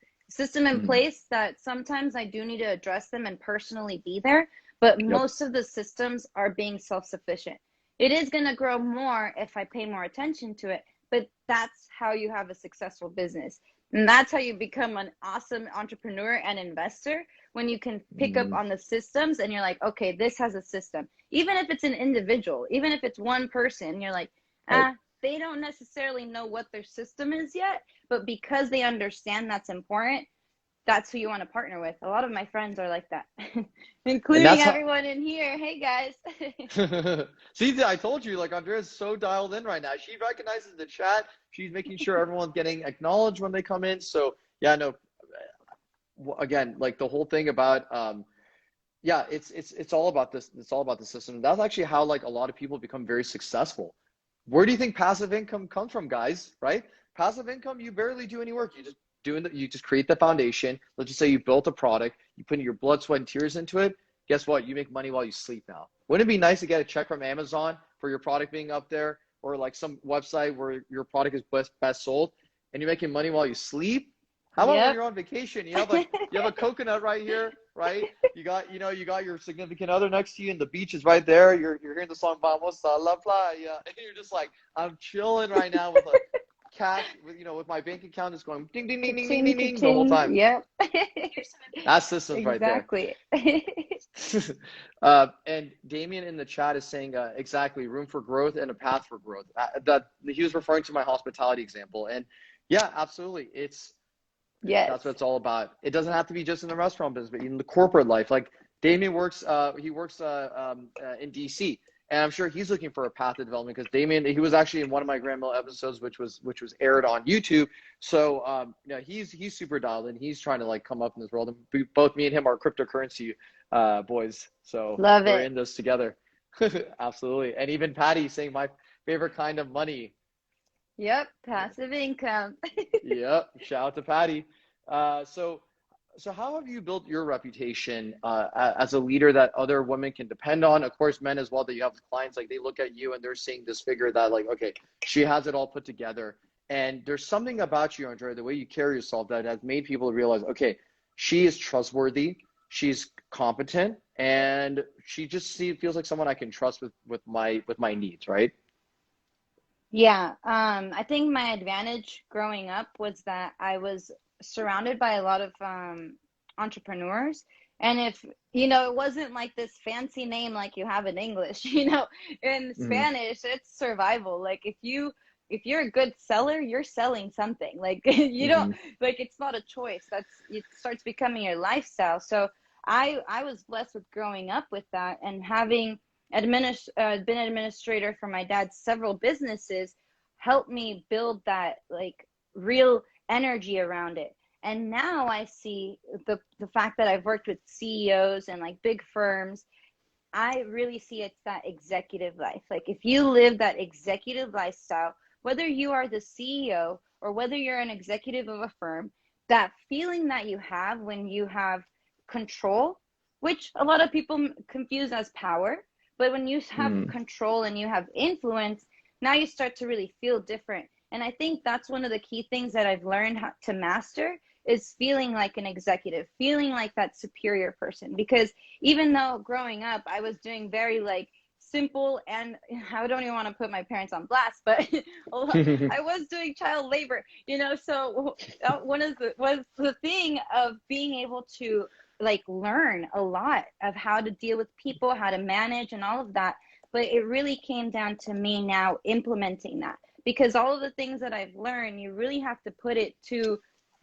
in Mm-hmm. place that sometimes I do need to address them and personally be there, but Yep. most of the systems are being self-sufficient. It is going to grow more if I pay more attention to it, but that's how you have a successful business. And that's how you become an awesome entrepreneur and investor, when you can pick up Mm-hmm. on the systems and you're like, okay, this has a system. Even if it's an individual, even if it's one person, you're like, Right. they don't necessarily know what their system is yet, but because they understand that's important, that's who you want to partner with. A lot of my friends are like that, And including that's how. everyone in here. Hey guys. See, I told you, like Andrea's so dialed in right now. She recognizes the chat. She's making sure everyone's getting acknowledged when they come in. So yeah, no. Again, like the whole thing about yeah, it's all about this. It's all about the system. That's actually how like a lot of people become very successful. Where do you think passive income comes from, guys? Right? Passive income, you barely do any work. You just create the foundation. Let's just say you built a product, you put your blood, sweat, and tears into it. Guess what? You make money while you sleep now. Wouldn't it be nice to get a check from Amazon for your product being up there, or like some website where your product is best sold, and you're making money while you sleep? How about when Yep. you're on vacation? You have a coconut right here, right? You got your significant other next to you, and the beach is right there. You're hearing the song "Vamos a la Playa," and you're just like, I'm chilling right now with a cash, with my bank account is going ding ding ding ding ding Ka-ching, ding ding the whole ka-ching. time. Yep. That's systems right there. Exactly. And Damien in the chat is saying exactly, room for growth and a path for growth. That he was referring to my hospitality example, and yeah, absolutely, Yes. that's what it's all about. It doesn't have to be just in the restaurant business, but in the corporate life. Like Damien works, he works in DC, and I'm sure he's looking for a path to development, because Damien, he was actually in one of my Grand Mill episodes, which was aired on YouTube. So he's super dialed in. He's trying to like come up in this world, and both me and him are cryptocurrency boys. So Love we're it. in this together. Absolutely. And even Patty saying my favorite kind of money. Yep. Passive income. Yep. Shout out to Patty. So how have you built your reputation as a leader that other women can depend on? Of course, men as well, that you have clients, like they look at you and they're seeing this figure that like, okay, she has it all put together. And there's something about you, Andrea, the way you carry yourself, that has made people realize, okay, she is trustworthy, she's competent, and she just feels like someone I can trust with my needs, right? Yeah, I think my advantage growing up was that I was surrounded by a lot of entrepreneurs. And if, it wasn't like this fancy name like you have in English, in Mm-hmm. Spanish, it's survival. Like if you're a good seller, you're selling something. Like you don't, Mm-hmm. like it's not a choice. It starts becoming your lifestyle. So I was blessed with growing up with that, and having been administrator for my dad's several businesses, helped me build that like real energy around it. And now I see the fact that I've worked with CEOs and like big firms, I really see it's that executive life. Like if you live that executive lifestyle, whether you are the CEO or whether you're an executive of a firm, that feeling that you have when you have control, which a lot of people confuse as power, but when you have control and you have influence, now you start to really feel different. And I think that's one of the key things that I've learned how to master is feeling like an executive, feeling like that superior person. Because even though growing up, I was doing very like simple, and I don't even want to put my parents on blast, but I was doing child labor, you know, so one of the thing of being able to like learn a lot of how to deal with people, how to manage and all of that. But it really came down to me now implementing that, because all of the things that I've learned, you really have to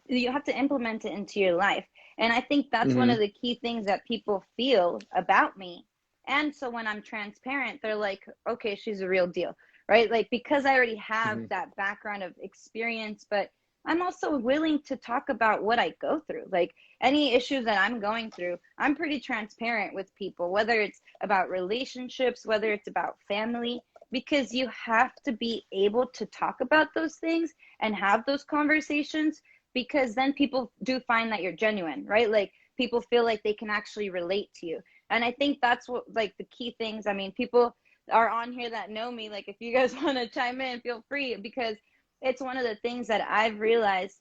you have to implement it into your life. And I think that's one of the key things that people feel about me. And so when I'm transparent, they're like, okay, she's a real deal, right? Like, because I already have that background of experience, but I'm also willing to talk about what I go through. Like any issues that I'm going through, I'm pretty transparent with people, whether it's about relationships, whether it's about family, because you have to be able to talk about those things and have those conversations, because then people do find that you're genuine, right? Like people feel like they can actually relate to you. And I think that's what like the key things. I mean, people are on here that know me. Like if you guys want to chime in, feel free, because it's one of the things that I've realized,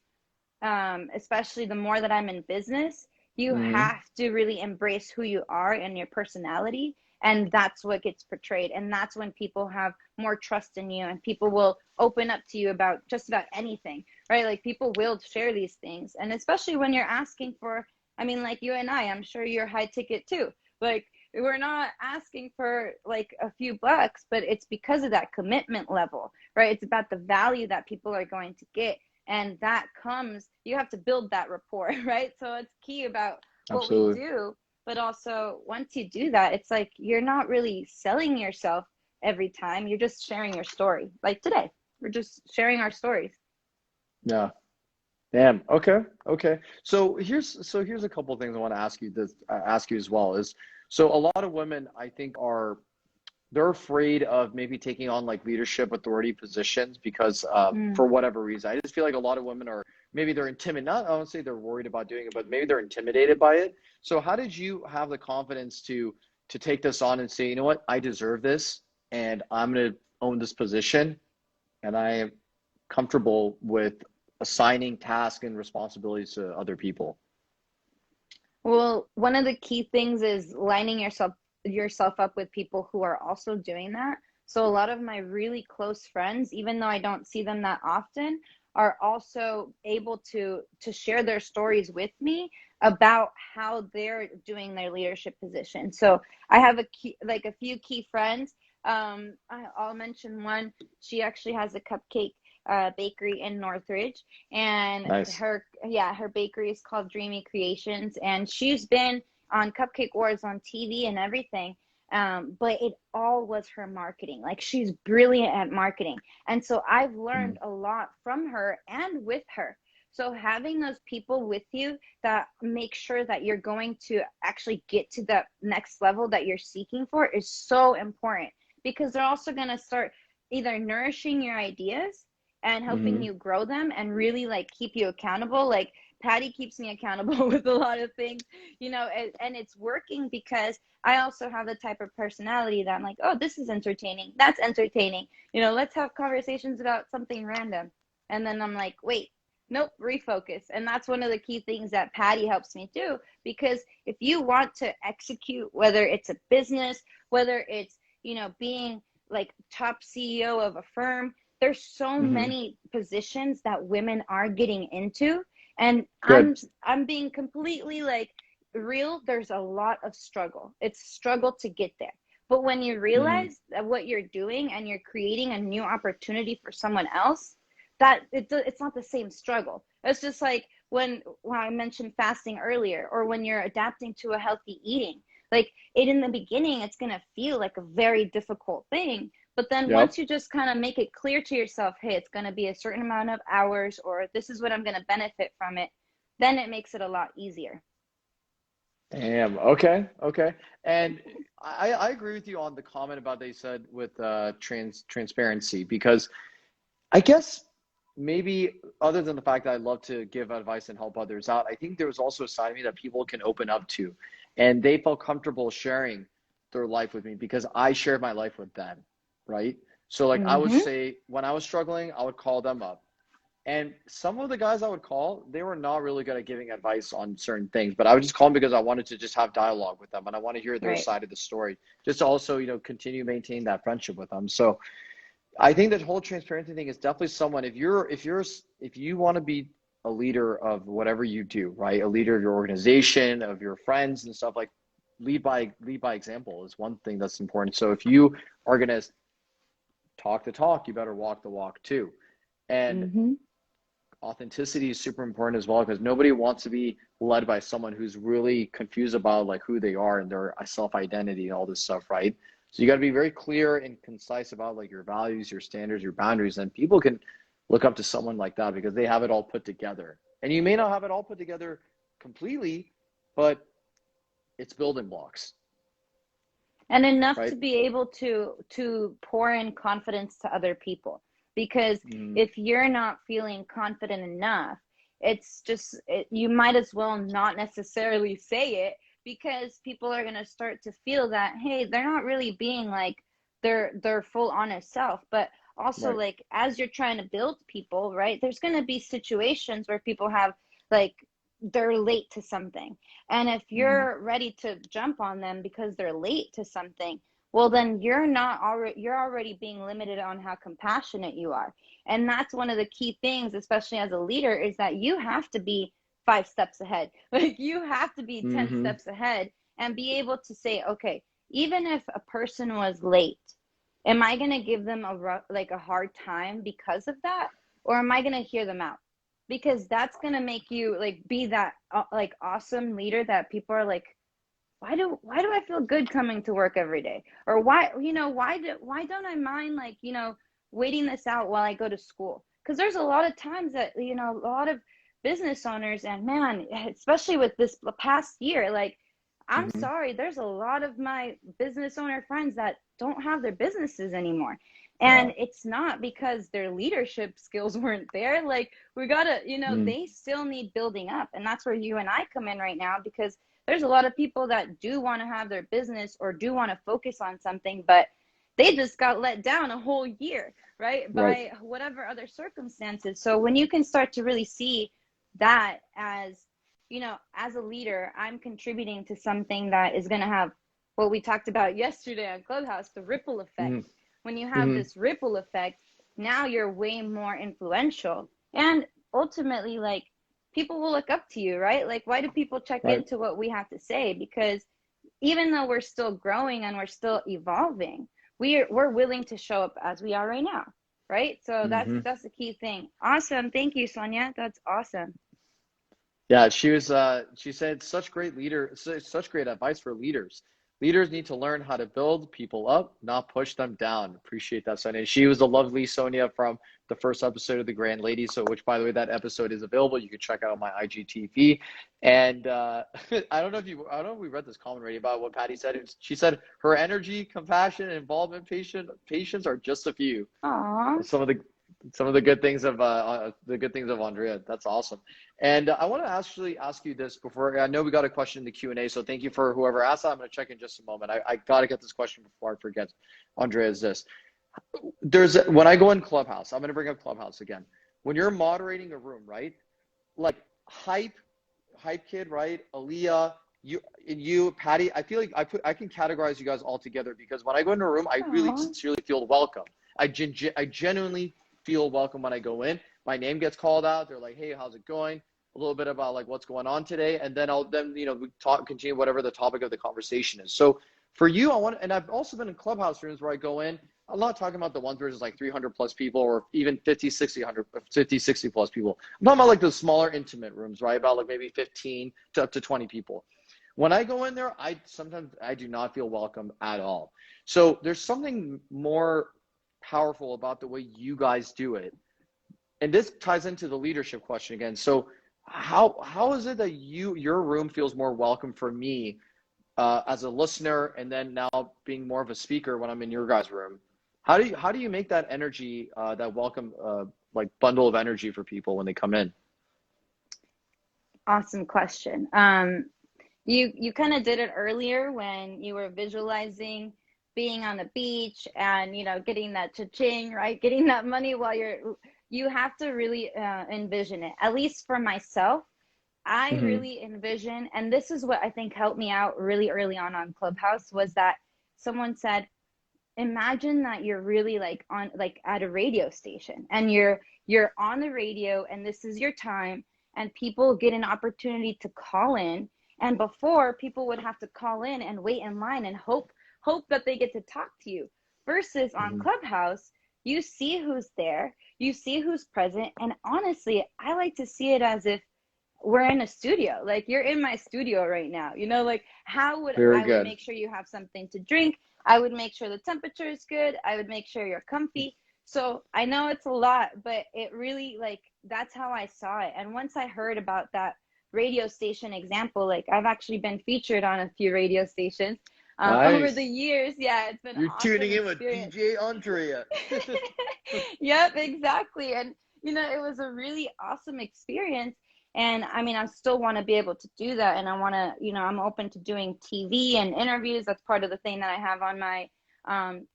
especially the more that I'm in business, you have to really embrace who you are and your personality. And that's what gets portrayed. And that's when people have more trust in you and people will open up to you about just about anything, right? Like people will share these things. And especially when you're asking for, I mean, like you and I'm sure you're high ticket too. Like we're not asking for like a few bucks, but it's because of that commitment level, right? It's about the value that people are going to get. And that comes, you have to build that rapport, right? So it's key about what we do. But also once you do that, it's like you're not really selling yourself every time. You're just sharing your story. Like today, we're just sharing our stories. Yeah. Damn. Okay. So here's a couple of things I want to ask you as well is, so a lot of women I think they're afraid of maybe taking on like leadership authority positions because for whatever reason. I just feel like a lot of women are, maybe they're intimidated. Not, I won't say they're worried about doing it, but maybe they're intimidated by it. So how did you have the confidence to take this on and say, you know what, I deserve this and I'm going to own this position and I am comfortable with assigning tasks and responsibilities to other people? Well, one of the key things is lining yourself up with people who are also doing that. So a lot of my really close friends, even though I don't see them that often, are also able to share their stories with me about how they're doing their leadership position. So I have a few key friends. I'll mention one. She actually has a cupcake bakery in Northridge, and Nice. her bakery is called Dreamy Creations, and she's been on Cupcake Wars on TV and everything. But it all was her marketing. Like she's brilliant at marketing. And so I've learned a lot from her and with her. So having those people with you that make sure that you're going to actually get to that next level that you're seeking for is so important, because they're also going to start either nourishing your ideas and helping you grow them and really like keep you accountable. Like Patty keeps me accountable with a lot of things, you know, and it's working because I also have the type of personality that I'm like, oh, this is entertaining. That's entertaining. You know, let's have conversations about something random. And then I'm like, wait, nope, refocus. And that's one of the key things that Patty helps me do, because if you want to execute, whether it's a business, whether it's, you know, being like top CEO of a firm, there's so many positions that women are getting into. And I'm being completely like real. There's a lot of struggle. It's struggle to get there. But when you realize that what you're doing and you're creating a new opportunity for someone else, that it's not the same struggle. It's just like when I mentioned fasting earlier, or when you're adapting to a healthy eating. Like in the beginning, it's going to feel like a very difficult thing. But then Yep. once you just kind of make it clear to yourself, hey, it's going to be a certain amount of hours, or this is what I'm going to benefit from it, then it makes it a lot easier. Damn. Okay. Okay. And I agree with you on the comment about they said with transparency, because I guess maybe other than the fact that I love to give advice and help others out, I think there was also a side of me that people can open up to, and they felt comfortable sharing their life with me because I shared my life with them, right? So like I would Mm-hmm. say when I was struggling, I would call them up. And some of the guys I would call, they were not really good at giving advice on certain things, but I would just call them because I wanted to just have dialogue with them and I want to hear their Right. side of the story, just to also, continue maintaining that friendship with them. So I think that whole transparency thing is definitely someone, if you want to be a leader of whatever you do, right? A leader of your organization, of your friends and stuff, like lead by example is one thing that's important. So if you are going to talk the talk, you better walk the walk too. And Mm-hmm. authenticity is super important as well, because nobody wants to be led by someone who's really confused about like who they are and their self-identity and all this stuff, right? So you got to be very clear and concise about like your values, your standards, your boundaries, and people can look up to someone like that because they have it all put together. And you may not have it all put together completely, but it's building blocks, And enough right? to be able to pour in confidence to other people, because Mm, if you're not feeling confident enough, it's just you might as well not necessarily say it, because people are going to start to feel that, hey, they're not really being like their full honest self. But also, right. like, as you're trying to build people, right, there's going to be situations where people have, like, they're late to something, and if Mm, you're ready to jump on them because they're late to something, well, then you're already being limited on how compassionate you are. And that's one of the key things, especially as a leader, is that you have to be 5 steps ahead. Like, you have to be 10 mm-hmm. steps ahead and be able to say, okay, even if a person was late, am I going to give them a hard time because of that, or am I going to hear them out? Because that's going to make you like be that like awesome leader that people are like, why do I feel good coming to work every day? Or why don't I mind, like, waiting this out while I go to school? Because there's a lot of times that, a lot of business owners, and man, especially with this past year, like, I'm Mm-hmm. sorry, there's a lot of my business owner friends that don't have their businesses anymore. Yeah. And it's not because their leadership skills weren't there. Like, we gotta, Mm, they still need building up. And that's where you and I come in right now, because there's a lot of people that do want to have their business or do want to focus on something, but they just got let down a whole year, right? right. By whatever other circumstances. So when you can start to really see that as, as a leader, I'm contributing to something that is going to have what we talked about yesterday on Clubhouse, the ripple effect. Mm-hmm. When you have Mm-hmm. this ripple effect, now you're way more influential. And ultimately, like, people will look up to you, right? Like, why do people check Right. into what we have to say? Because even though we're still growing and we're still evolving, we're willing to show up as we are right now, right? So that's Mm-hmm. that's the key thing. Awesome. Thank you, Sonia. That's awesome. Yeah, she said such great advice for leaders. Leaders need to learn how to build people up, not push them down. Appreciate that, Sonia. She was the lovely Sonia from the first episode of the Grand Lady. So, which, by the way, that episode is available. You can check out on my IGTV. And I don't know if we read this comment already about what Patty said. She said her energy, compassion, and involvement, patience are just a few Aw. of some of the good things of Andrea. That's awesome. And I want to actually ask you this before. I know we got a question in the Q&A, so thank you for whoever asked that. I'm going to check in just a moment. I got to get this question before I forget. Andrea, is this. When I go in Clubhouse, I'm going to bring up Clubhouse again. When you're moderating a room, right? Like hype kid, right? Aaliyah, you, Patty. I feel like I can categorize you guys all together because when I go into a room, I really Aw. sincerely feel welcome. I genuinely feel welcome when I go in. My name gets called out. They're like, "Hey, how's it going?" A little bit about like what's going on today, and then we continue whatever the topic of the conversation is. So for you, and I've also been in Clubhouse rooms where I go in. I'm not talking about the ones where there's like 300 plus people or even 50, 60, 50, 60 plus people. I'm talking about like the smaller intimate rooms, right? About like maybe 15 to up to 20 people. When I go in there, I sometimes do not feel welcome at all. So there's something more powerful about the way you guys do it. And this ties into the leadership question again. So how is it that your room feels more welcome for me as a listener, and then now being more of a speaker when I'm in your guys' room? How do you make that energy, that welcome, like bundle of energy for people when they come in? Awesome question. You kind of did it earlier when you were visualizing being on the beach and, you know, getting that cha-ching, right? Getting that money while you have to really envision it. At least for myself, I really envision, and this is what I think helped me out really early on Clubhouse, was that someone said, imagine that you're really like on, like at a radio station, and you're on the radio, and this is your time, and people get an opportunity to call in. And before, people would have to call in and wait in line and hope that they get to talk to you, versus on Clubhouse, you see who's there, you see who's present. And honestly, I like to see it as if we're in a studio. Like, you're in my studio right now, you know, like I would make sure you have something to drink. I would make sure the temperature is good. I would make sure you're comfy. So I know it's a lot, but it really, like, that's how I saw it. And once I heard about that radio station example, like, I've actually been featured on a few radio stations over the years. Yeah, it's been You're awesome tuning in experience. with DJ Andrea. Yep, exactly. And, you know, it was a really awesome experience. And I mean, I still want to be able to do that. And I want to, you know, I'm open to doing TV and interviews. That's part of the thing that I have on my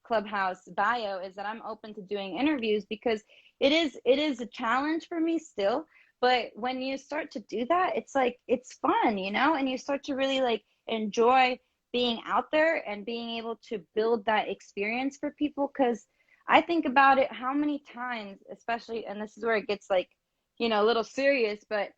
Clubhouse bio, is that I'm open to doing interviews, because it is a challenge for me still. But when you start to do that, it's like, it's fun, you know, and you start to really like enjoy being out there and being able to build that experience for people. Because I think about it, how many times, especially, and this is where it gets like, you know, a little serious, but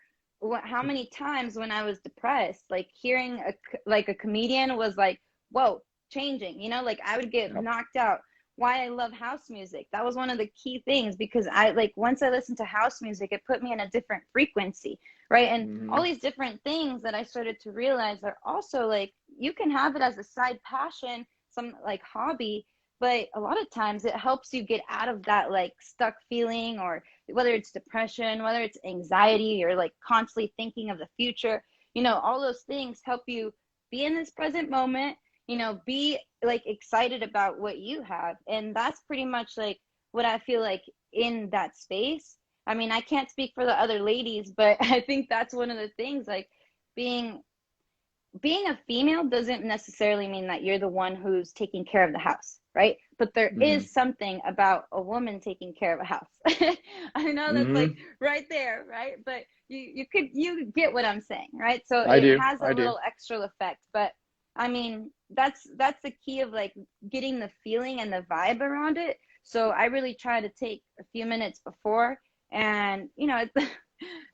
how many times when I was depressed, like hearing a comedian was like, whoa, changing, you know, like I would get knocked out. Why I love house music. That was one of the key things, because I, like, once I listened to house music, it put me in a different frequency, right? And all these different things that I started to realize are also like, you can have it as a side passion, some like hobby, but a lot of times it helps you get out of that like stuck feeling, or whether it's depression, whether it's anxiety, or like constantly thinking of the future, you know, all those things help you be in this present moment, you know, be like excited about what you have. And that's pretty much like what I feel like in that space. I mean, I can't speak for the other ladies, but I think that's one of the things, like being a female doesn't necessarily mean that you're the one who's taking care of the house, right? But there is something about a woman taking care of a house. I know that's like right there, right? But you get what I'm saying, right? So it has a little extra effect. But I mean, that's the key of like getting the feeling and the vibe around it. So I really try to take a few minutes before, and you know,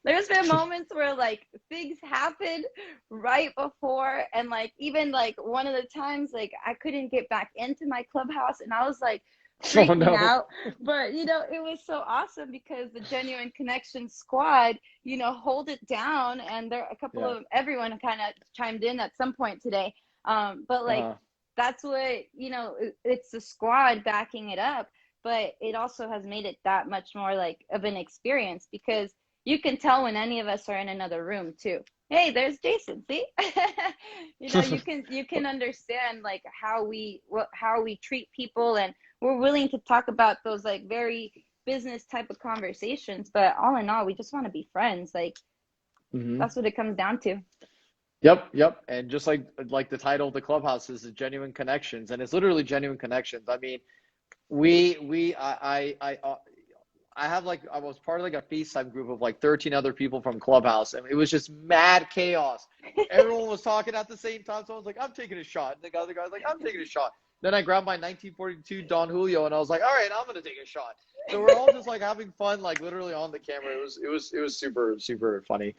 there's been moments where like things happen right before, and like even like one of the times, like I couldn't get back into my Clubhouse, and I was like freaking out. But you know, it was so awesome because the Genuine Connection squad, you know, hold it down, and there a couple of everyone kind of chimed in at some point today. But like that's what, you know, it's the squad backing it up, but it also has made it that much more like of an experience, because you can tell when any of us are in another room too. Hey, there's Jason. See, you know, you can understand like how we treat people, and we're willing to talk about those like very business type of conversations. But all in all, we just want to be friends. Like that's what it comes down to. Yep. And just like the title of the Clubhouse is Genuine Connections, and it's literally genuine connections. I mean, I have like, I was part of like a FaceTime group of like 13 other people from Clubhouse, and it was just mad chaos. Everyone was talking at the same time. Someone's like, I'm taking a shot. And the other guy's like, I'm taking a shot. Then I grabbed my 1942 Don Julio, and I was like, all right, I'm going to take a shot. So we're all just like having fun, like literally on the camera. It was super, super funny.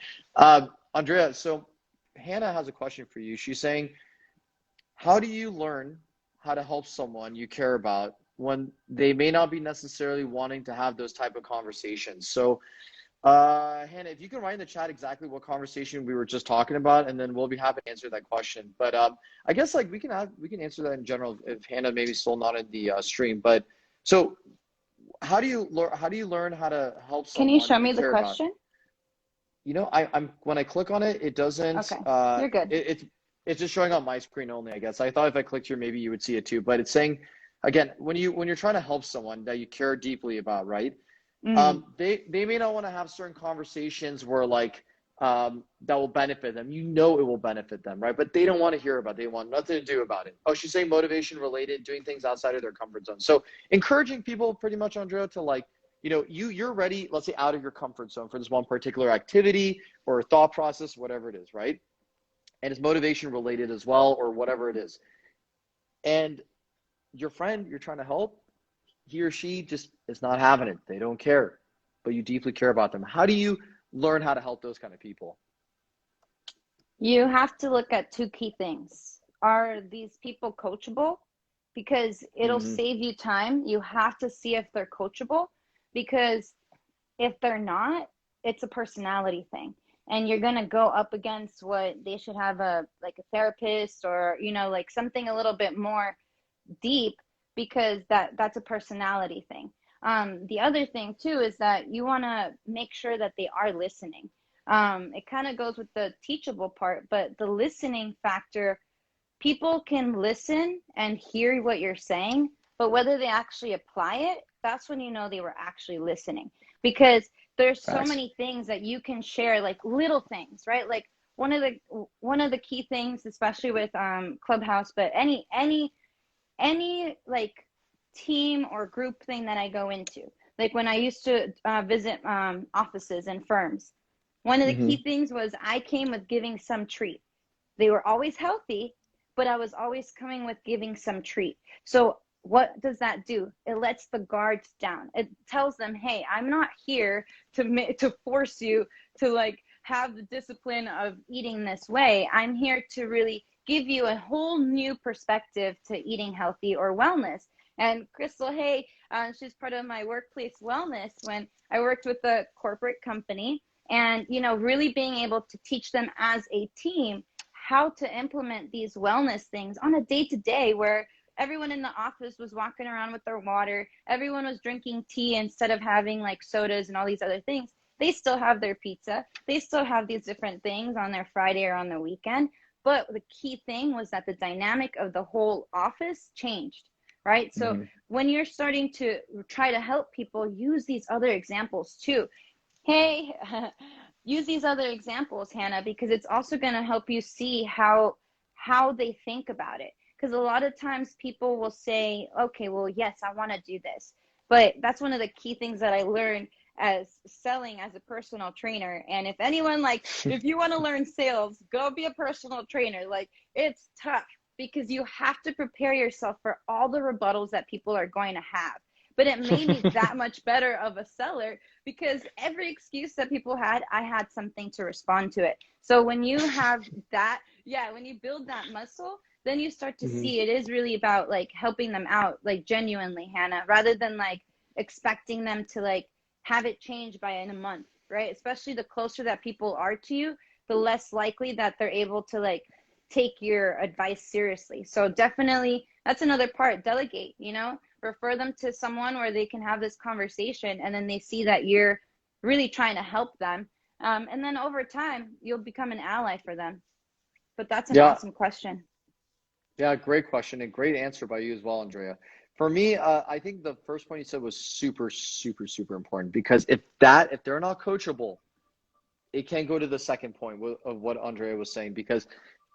Andrea, so Hannah has a question for you. She's saying, how do you learn how to help someone you care about when they may not be necessarily wanting to have those type of conversations? So Hannah, if you can write in the chat exactly what conversation we were just talking about, and then we'll be happy to answer that question. But I guess like we can answer that in general if Hannah maybe still not in the stream. But So how do you learn how to help Can you someone show you me the care about? question? You know, I'm when I click on it, it doesn't Okay, you're good. it's just showing on my screen only, I guess. I thought if I clicked here, maybe you would see it too. But it's saying again, when you're trying to help someone that you care deeply about, right? Mm. They may not want to have certain conversations where like that will benefit them. You know it will benefit them, right? But they don't want to hear about it. They want nothing to do about it. Oh, she's saying motivation related, doing things outside of their comfort zone. So encouraging people pretty much, Andrea, to like, you know, you're ready, let's say out of your comfort zone for this one particular activity or thought process, whatever it is, right? And it's motivation related as well, or whatever it is. And your friend you're trying to help, he or she just is not having it. They don't care, but you deeply care about them. How do you learn how to help those kind of people? You have to look at two key things. Are these people coachable? Because it'll Mm-hmm. save you time. You have to see if they're coachable, because if they're not, it's a personality thing. And you're going to go up against what they should have, a like a therapist, or you know, like something a little bit more deep, because that's a personality thing. The other thing too is that you want to make sure that they are listening. It kind of goes with the teachable part, but the listening factor, people can listen and hear what you're saying, but whether they actually apply it, that's when you know they were actually listening. Because there's so Facts. many things that you can share, like little things, right? Like one of the key things, especially with Clubhouse, but any like team or group thing that I go into, like when I used to visit offices and firms, one of the Mm-hmm. key things was I came with giving some treat. They were always healthy, but I was always coming with giving some treat. So what does that do? It lets the guards down. It tells them, hey, I'm not here to force you to like have the discipline of eating this way. I'm here to really give you a whole new perspective to eating healthy or wellness. And Crystal, hey, she's part of my workplace wellness when I worked with a corporate company, and you know, really being able to teach them as a team how to implement these wellness things on a day-to-day, where everyone in the office was walking around with their water, everyone was drinking tea instead of having like sodas and all these other things. They still have their pizza, they still have these different things on their Friday or on the weekend, but the key thing was that the dynamic of the whole office changed, right? So Mm-hmm. when you're starting to try to help people, use these other examples too. Hey, use these other examples, Hannah, because it's also going to help you see how they think about it. Because a lot of times people will say, okay, well, yes, I want to do this. But that's one of the key things that I learned as selling as a personal trainer. And if anyone, like, if you want to learn sales, go be a personal trainer. Like, it's tough because you have to prepare yourself for all the rebuttals that people are going to have. But it made me that much better of a seller, because every excuse that people had, I had something to respond to it. So when you have that, yeah, when you build that muscle, then you start to Mm-hmm. see it is really about like helping them out, like genuinely, Hannah, rather than like expecting them to like have it change by in a month, right? Especially the closer that people are to you, the less likely that they're able to like take your advice seriously. So definitely that's another part. Delegate, you know, refer them to someone where they can have this conversation, and then they see that you're really trying to help them. And then over time, you'll become an ally for them. But that's an Yeah. awesome question. Yeah, great question and great answer by you as well, Andrea. For me, I think the first point you said was super, super, super important, because if they're not coachable, it can go to the second point of what Andrea was saying, because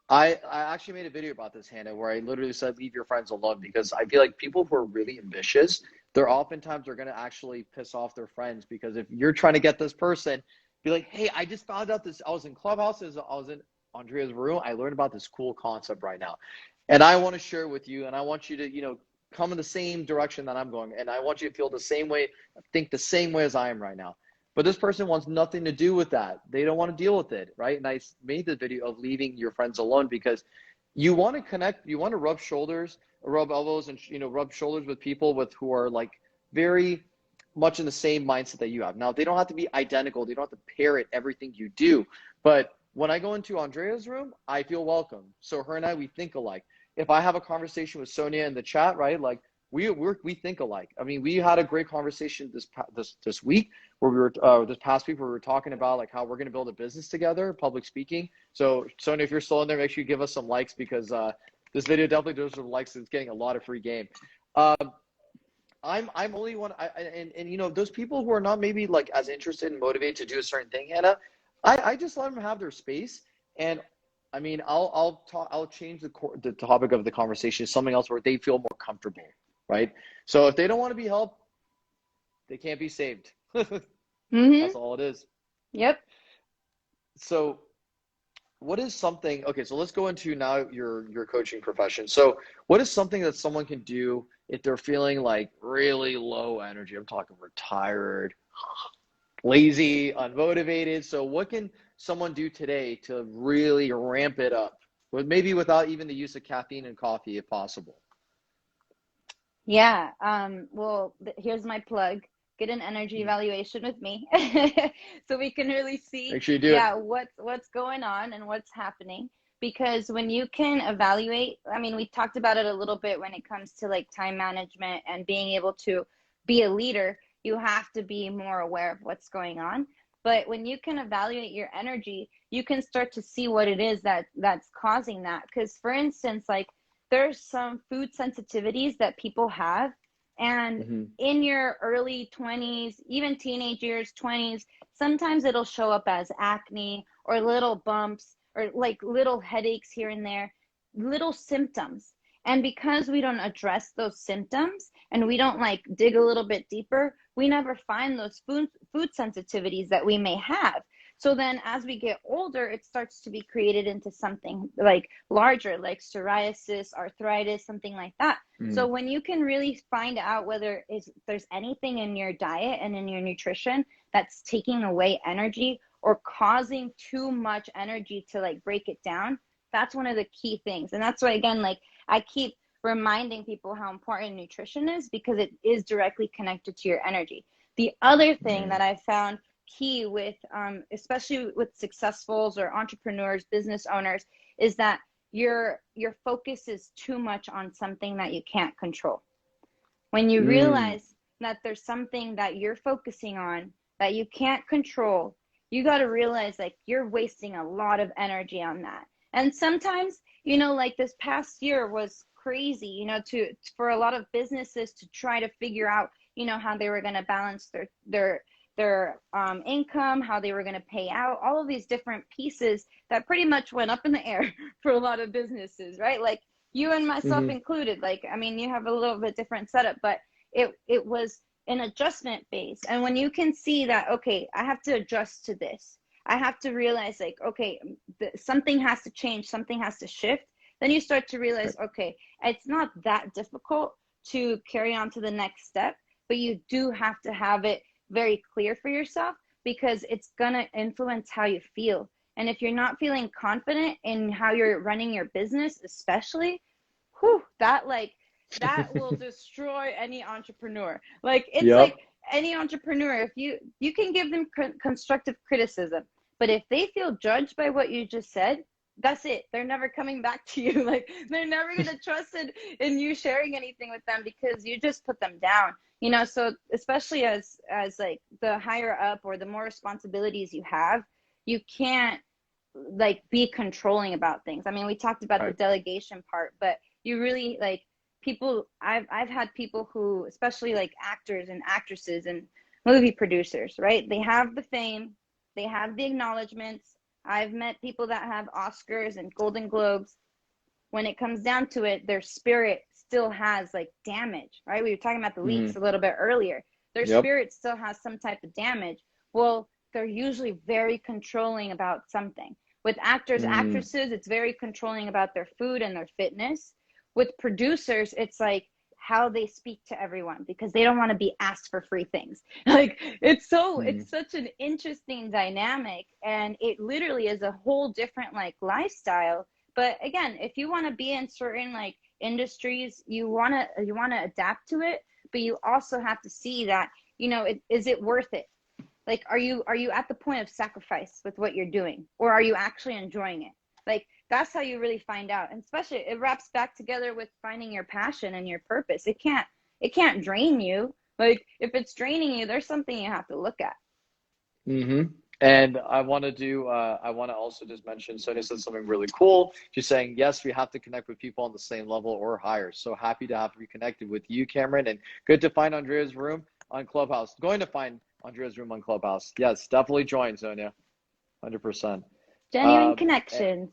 I actually made a video about this, Hannah, where I literally said, leave your friends alone, because I feel like people who are really ambitious, they're going to actually piss off their friends, because if you're trying to get this person, be like, hey, I just found out this, I was in Clubhouse, I was in Andrea's room, I learned about this cool concept right now. And I want to share with you, and I want you to, you know, come in the same direction that I'm going. And I want you to feel the same way, think the same way as I am right now. But this person wants nothing to do with that. They don't want to deal with it, right? And I made the video of leaving your friends alone, because you want to connect, you want to rub shoulders, rub elbows, and you know, rub shoulders with people with who are like very much in the same mindset that you have. Now, they don't have to be identical. They don't have to parrot everything you do. But when I go into Andrea's room, I feel welcome. So her and I, we think alike. If I have a conversation with Sonia in the chat, right? Like we think alike. I mean, we had a great conversation this week where we were this past week where we were talking about like how we're going to build a business together, public speaking. So Sonia, if you're still in there, make sure you give us some likes, because this video definitely deserves some likes. It's getting a lot of free game. I'm only one, and you know, those people who are not maybe like as interested and motivated to do a certain thing, Hannah, I just let them have their space. And I mean, I'll change the topic of the conversation to something else where they feel more comfortable, right? So if they don't want to be helped, they can't be saved. That's all it is. Yep. So what is something, okay, so let's go into now your coaching profession. So what is something that someone can do if they're feeling like really low energy? I'm talking retired, lazy, unmotivated. So what can someone do today to really ramp it up, maybe without even the use of caffeine and coffee if possible? Yeah. Well, here's my plug. Get an energy evaluation with me so we can really see, Make sure you do it. what's going on and what's happening. Because when you can evaluate, I mean, we talked about it a little bit when it comes to like time management and being able to be a leader, you have to be more aware of what's going on. But when you can evaluate your energy, you can start to see what it is that's causing that. Because for instance, like there's some food sensitivities that people have. And in your early 20s, even teenage years, 20s, sometimes it'll show up as acne or little bumps or like little headaches here and there, little symptoms. And because we don't address those symptoms and we don't like dig a little bit deeper, we never find those food sensitivities that we may have. So then as we get older, it starts to be created into something like larger, like psoriasis, arthritis, something like that. So when you can really find out whether there's anything in your diet and in your nutrition that's taking away energy or causing too much energy to like break it down, that's one of the key things. And that's why, again, like I keep reminding people how important nutrition is, because it is directly connected to your energy. The other thing that I found key with especially with successfuls or entrepreneurs, business owners, is that your focus is too much on something that you can't control. When you realize that there's something that you're focusing on that you can't control, you got to realize like you're wasting a lot of energy on that. And sometimes, you know, like this past year was crazy, you know, for a lot of businesses to try to figure out, you know, how they were going to balance their income, how they were going to pay out, all of these different pieces that pretty much went up in the air for a lot of businesses, right? Like you and myself included. Like, I mean, you have a little bit different setup, but it was an adjustment phase. And when you can see that, okay, I have to adjust to this, I have to realize like, okay, something has to change, something has to shift, then you start to realize, okay, it's not that difficult to carry on to the next step, but you do have to have it very clear for yourself, because it's going to influence how you feel. And if you're not feeling confident in how you're running your business, especially, that will destroy any entrepreneur. Like it's like any entrepreneur, if you can give them constructive criticism, but if they feel judged by what you just said, that's it. They're never coming back to you. Like they're never going to trust in you sharing anything with them, because you just put them down. You know, so especially as like the higher up or the more responsibilities you have, you can't like be controlling about things. I mean, we talked about the delegation part, but you really like people. I've had people who, especially like actors and actresses and movie producers, right? They have the fame, they have the acknowledgments. I've met people that have Oscars and Golden Globes. When it comes down to it, their spirit still has like damage, right? We were talking about the leaks a little bit earlier. Their spirit still has some type of damage. Well, they're usually very controlling about something. With actors, actresses, it's very controlling about their food and their fitness. With producers, it's like how they speak to everyone, because they don't want to be asked for free things. Like it's such an interesting dynamic, and it literally is a whole different like lifestyle. But again, if you want to be in certain like industries, you want to adapt to it, but you also have to see that, you know, is it worth it? Like, are you at the point of sacrifice with what you're doing, or are you actually enjoying it? Like, that's how you really find out. And especially it wraps back together with finding your passion and your purpose. It can't It can't drain you. Like, if it's draining you, there's something you have to look at. Mm-hmm. And I want to also just mention, Sonia said something really cool. She's saying, yes, we have to connect with people on the same level or higher. So happy to have reconnected with you, Cameron, and good to find Andrea's room on Clubhouse. Going to find Andrea's room on Clubhouse. Yes, definitely join, Sonia. 100%. Genuine And, connections.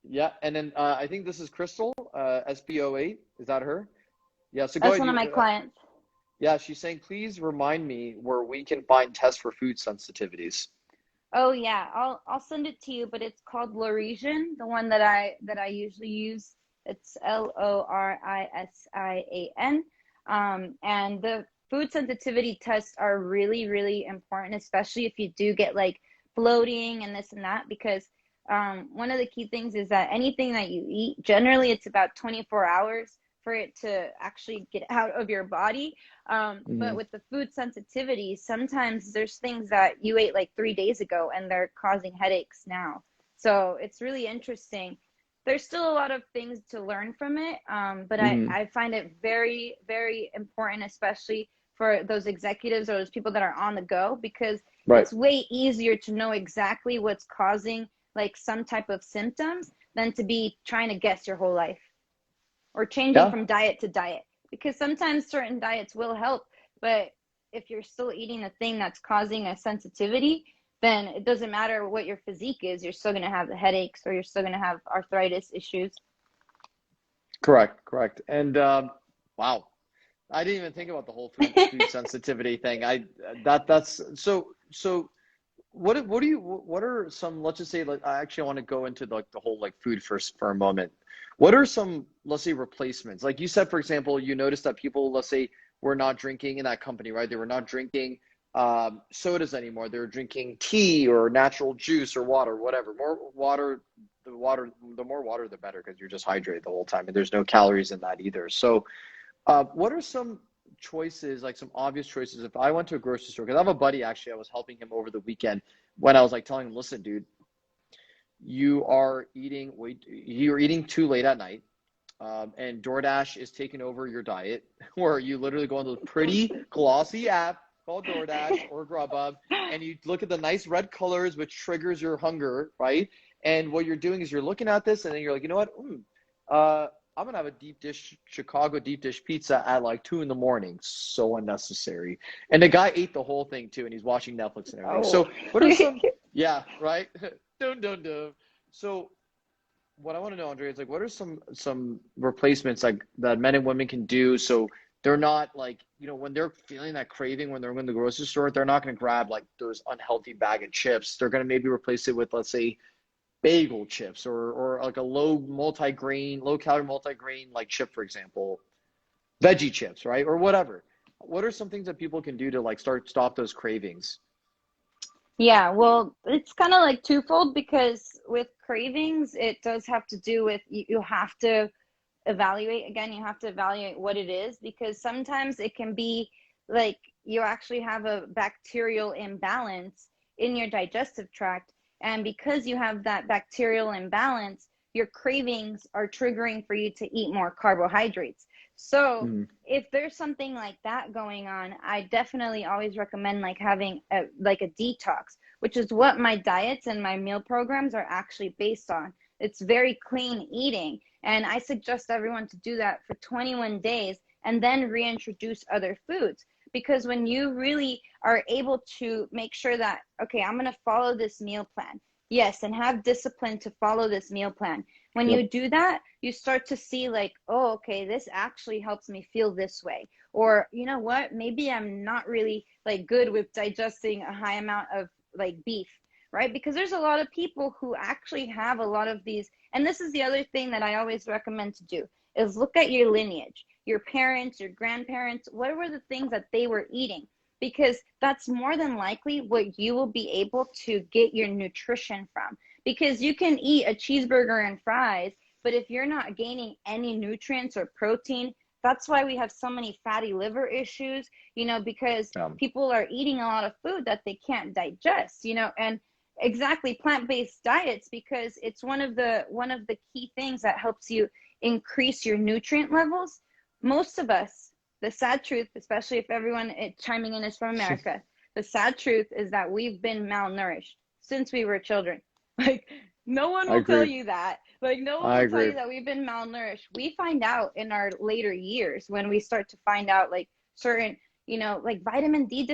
yeah, and then I think this is Crystal, SBO8. Is that her? Yeah, so go That's ahead. one of my clients. Yeah, she's saying, please remind me where we can find tests for food sensitivities. Oh yeah, I'll send it to you, but it's called Lorisian, the one that I usually use. It's Lorisian. And the food sensitivity tests are really, really important, especially if you do get like bloating and this and that, because one of the key things is that anything that you eat, generally it's about 24 hours for it to actually get out of your body. But with the food sensitivity, sometimes there's things that you ate like 3 days ago and they're causing headaches now. So it's really interesting. There's still a lot of things to learn from it, but I find it very, very important, especially for those executives or those people that are on the go, because it's way easier to know exactly what's causing like some type of symptoms than to be trying to guess your whole life or changing from diet to diet, because sometimes certain diets will help, but if you're still eating the thing that's causing a sensitivity, then it doesn't matter what your physique is, you're still going to have the headaches or you're still going to have arthritis issues. Correct. And wow, I didn't even think about the whole food sensitivity thing. That's so. What are some, let's just say, like, I actually want to go into like the whole like food first for a moment. What are some, let's say, replacements? Like you said, for example, you noticed that people, let's say, were not drinking in that company, right? They were not drinking sodas anymore. They were drinking tea or natural juice or water, whatever. More water, the more water, the better, because you're just hydrated the whole time, and there's no calories in that either. So, what are some choices, like some obvious choices? If I went to a grocery store, because I have a buddy, actually, I was helping him over the weekend when I was like telling him, listen, dude, you're eating too late at night, and DoorDash is taking over your diet, where you literally go on the pretty glossy app called DoorDash or Grubhub, and you look at the nice red colors, which triggers your hunger, right? And what you're doing is you're looking at this, and then you're like, you know what? I'm gonna have a Chicago deep dish pizza at like 2 a.m. So unnecessary. And the guy ate the whole thing too, and he's watching Netflix and everything. So what are some? Yeah, right. Dun dun dun. So what I want to know, Andrea, is like, what are some replacements like that men and women can do so they're not like, when they're feeling that craving when they're in the grocery store, they're not going to grab like those unhealthy bag of chips. They're going to maybe replace it with, let's say, bagel chips or like a low calorie multigrain like chip, for example, veggie chips, right? Or whatever. What are some things that people can do to like stop those cravings? Yeah, well, it's kind of like twofold, because with cravings, it does have to do with you have to evaluate what it is, because sometimes it can be like you actually have a bacterial imbalance in your digestive tract. And because you have that bacterial imbalance, your cravings are triggering for you to eat more carbohydrates. So if there's something like that going on, I definitely always recommend like having a detox, which is what my diets and my meal programs are actually based on. It's very clean eating. And I suggest everyone to do that for 21 days and then reintroduce other foods. Because when you really are able to make sure that, okay, I'm going to follow this meal plan. Yes, and have discipline to follow this meal plan. When you do that, you start to see like, oh, okay, this actually helps me feel this way. Or, you know what, maybe I'm not really like good with digesting a high amount of like beef, right? Because there's a lot of people who actually have a lot of these. And this is the other thing that I always recommend to do is look at your lineage, your parents, your grandparents. What were the things that they were eating? Because that's more than likely what you will be able to get your nutrition from. Because you can eat a cheeseburger and fries, but if you're not gaining any nutrients or protein, that's why we have so many fatty liver issues, because people are eating a lot of food that they can't digest, and exactly plant-based diets, because it's one of the key things that helps you increase your nutrient levels. Most of us the sad truth, especially if everyone chiming in is from America, the sad truth is that we've been malnourished since we were children. Like, no one I will tell agree. you that. Like, no one I will tell agree. you that we've been malnourished. We find out in our later years when we start to find out like certain, like vitamin D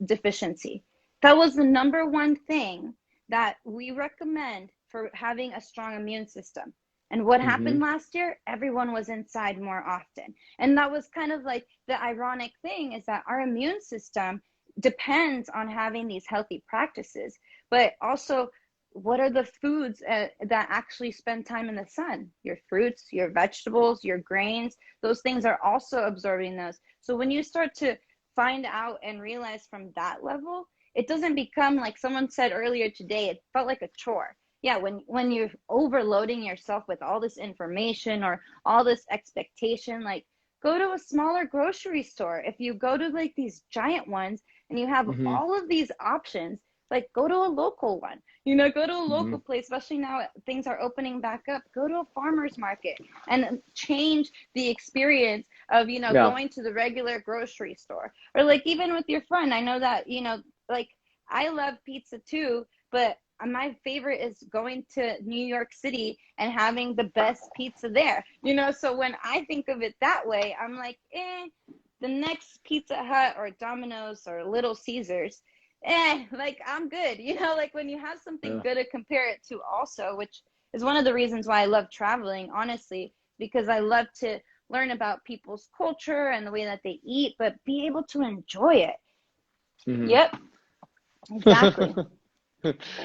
deficiency. That was the number one thing that we recommend for having a strong immune system. And what Mm-hmm. happened last year? Everyone was inside more often. And that was kind of like the ironic thing, is that our immune system depends on having these healthy practices, but also what are the foods that actually spend time in the sun? Your fruits, your vegetables, your grains, those things are also absorbing those. So when you start to find out and realize from that level, it doesn't become like someone said earlier today, it felt like a chore. Yeah, when you're overloading yourself with all this information or all this expectation, like go to a smaller grocery store. If you go to like these giant ones and you have Mm-hmm. all of these options, like go to a local one, go to a Mm-hmm. local place, especially now things are opening back up. Go to a farmer's market and change the experience of, Yeah. going to the regular grocery store. Or like even with your friend, I know that, like I love pizza too, but my favorite is going to New York City and having the best pizza there. So when I think of it that way, I'm like, the next Pizza Hut or Domino's or Little Caesars, like I'm good. Like when you have something Yeah. good to compare it to also, which is one of the reasons why I love traveling, honestly, because I love to learn about people's culture and the way that they eat, but be able to enjoy it. Mm-hmm. Yep, exactly.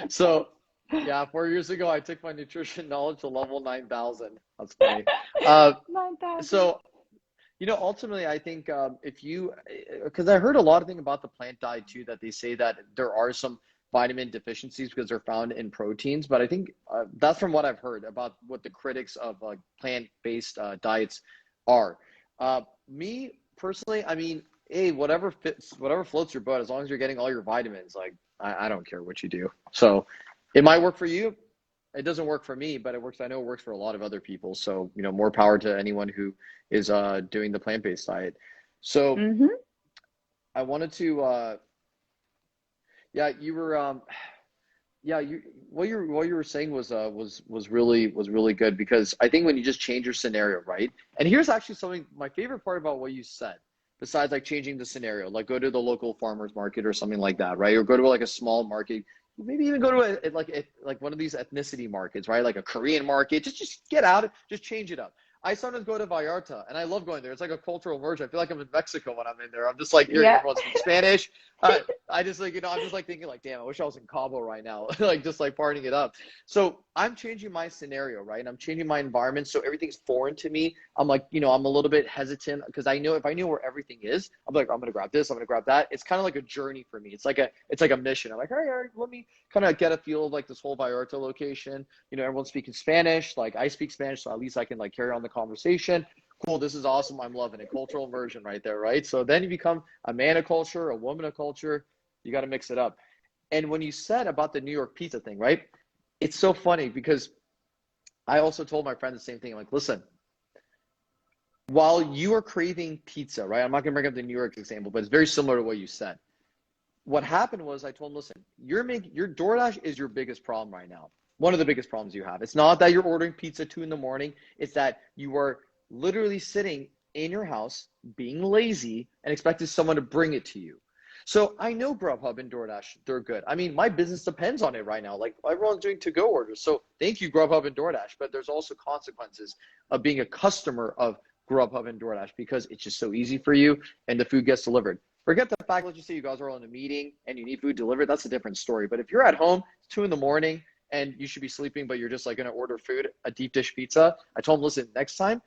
So, yeah, 4 years ago, I took my nutrition knowledge to level 9,000. That's funny. Uh, 9,000. so, ultimately, I think if you, because I heard a lot of things about the plant diet too, that they say that there are some vitamin deficiencies because they're found in proteins. But I think that's from what I've heard about what the critics of like plant-based diets are. Me personally, I mean, hey, whatever fits, whatever floats your boat, as long as you're getting all your vitamins, like I don't care what you do. So it might work for you. It doesn't work for me, but it works. I know it works for a lot of other people. So, more power to anyone who is doing the plant-based diet. So Mm-hmm. I wanted to, yeah, you were, yeah, what you were saying was really good, because I think when you just change your scenario, right? And here's actually something, my favorite part about what you said, besides like changing the scenario, like go to the local farmers market or something like that, right? Or go to like a small market, maybe even go to like one of these ethnicity markets, right? Like a Korean market. Just get out, just change it up. I sometimes go to Vallarta and I love going there. It's like a cultural immersion. I feel like I'm in Mexico when I'm in there. I'm just like hearing Yeah. everyone speak Spanish. I just like, I'm just like thinking like, damn, I wish I was in Cabo right now, like just like partying it up. So I'm changing my scenario, right? I'm changing my environment. So everything's foreign to me. I'm like, I'm a little bit hesitant because I know if I knew where everything is, I'm like, I'm going to grab this, I'm going to grab that. It's kind of like a journey for me. It's like a mission. I'm like, all right, let me kind of get a feel of like this whole Vallarta location. Everyone's speaking Spanish. Like I speak Spanish, so at least I can like carry on the conversation. Cool, this is awesome. I'm loving it. Cultural immersion right there, right? So then you become a man of culture, a woman of culture. You got to mix it up. And when you said about the New York pizza thing, right? It's so funny because I also told my friend the same thing. I'm like, listen, while you are craving pizza, right? I'm not going to bring up the New York example, but it's very similar to what you said. What happened was I told him, listen, your DoorDash is your biggest problem right now. One of the biggest problems you have. It's not that you're ordering pizza 2 a.m. It's that you are literally sitting in your house being lazy and expecting someone to bring it to you. So I know Grubhub and DoorDash, they're good. I mean, my business depends on it right now. Like everyone's doing to-go orders. So thank you, Grubhub and DoorDash. But there's also consequences of being a customer of Grubhub and DoorDash because it's just so easy for you and the food gets delivered. Forget the fact, let's just say you guys are all in a meeting and you need food delivered. That's a different story. But if you're at home, it's 2 a.m. and you should be sleeping, but you're just like going to order food, a deep dish pizza. I told him, listen, next time,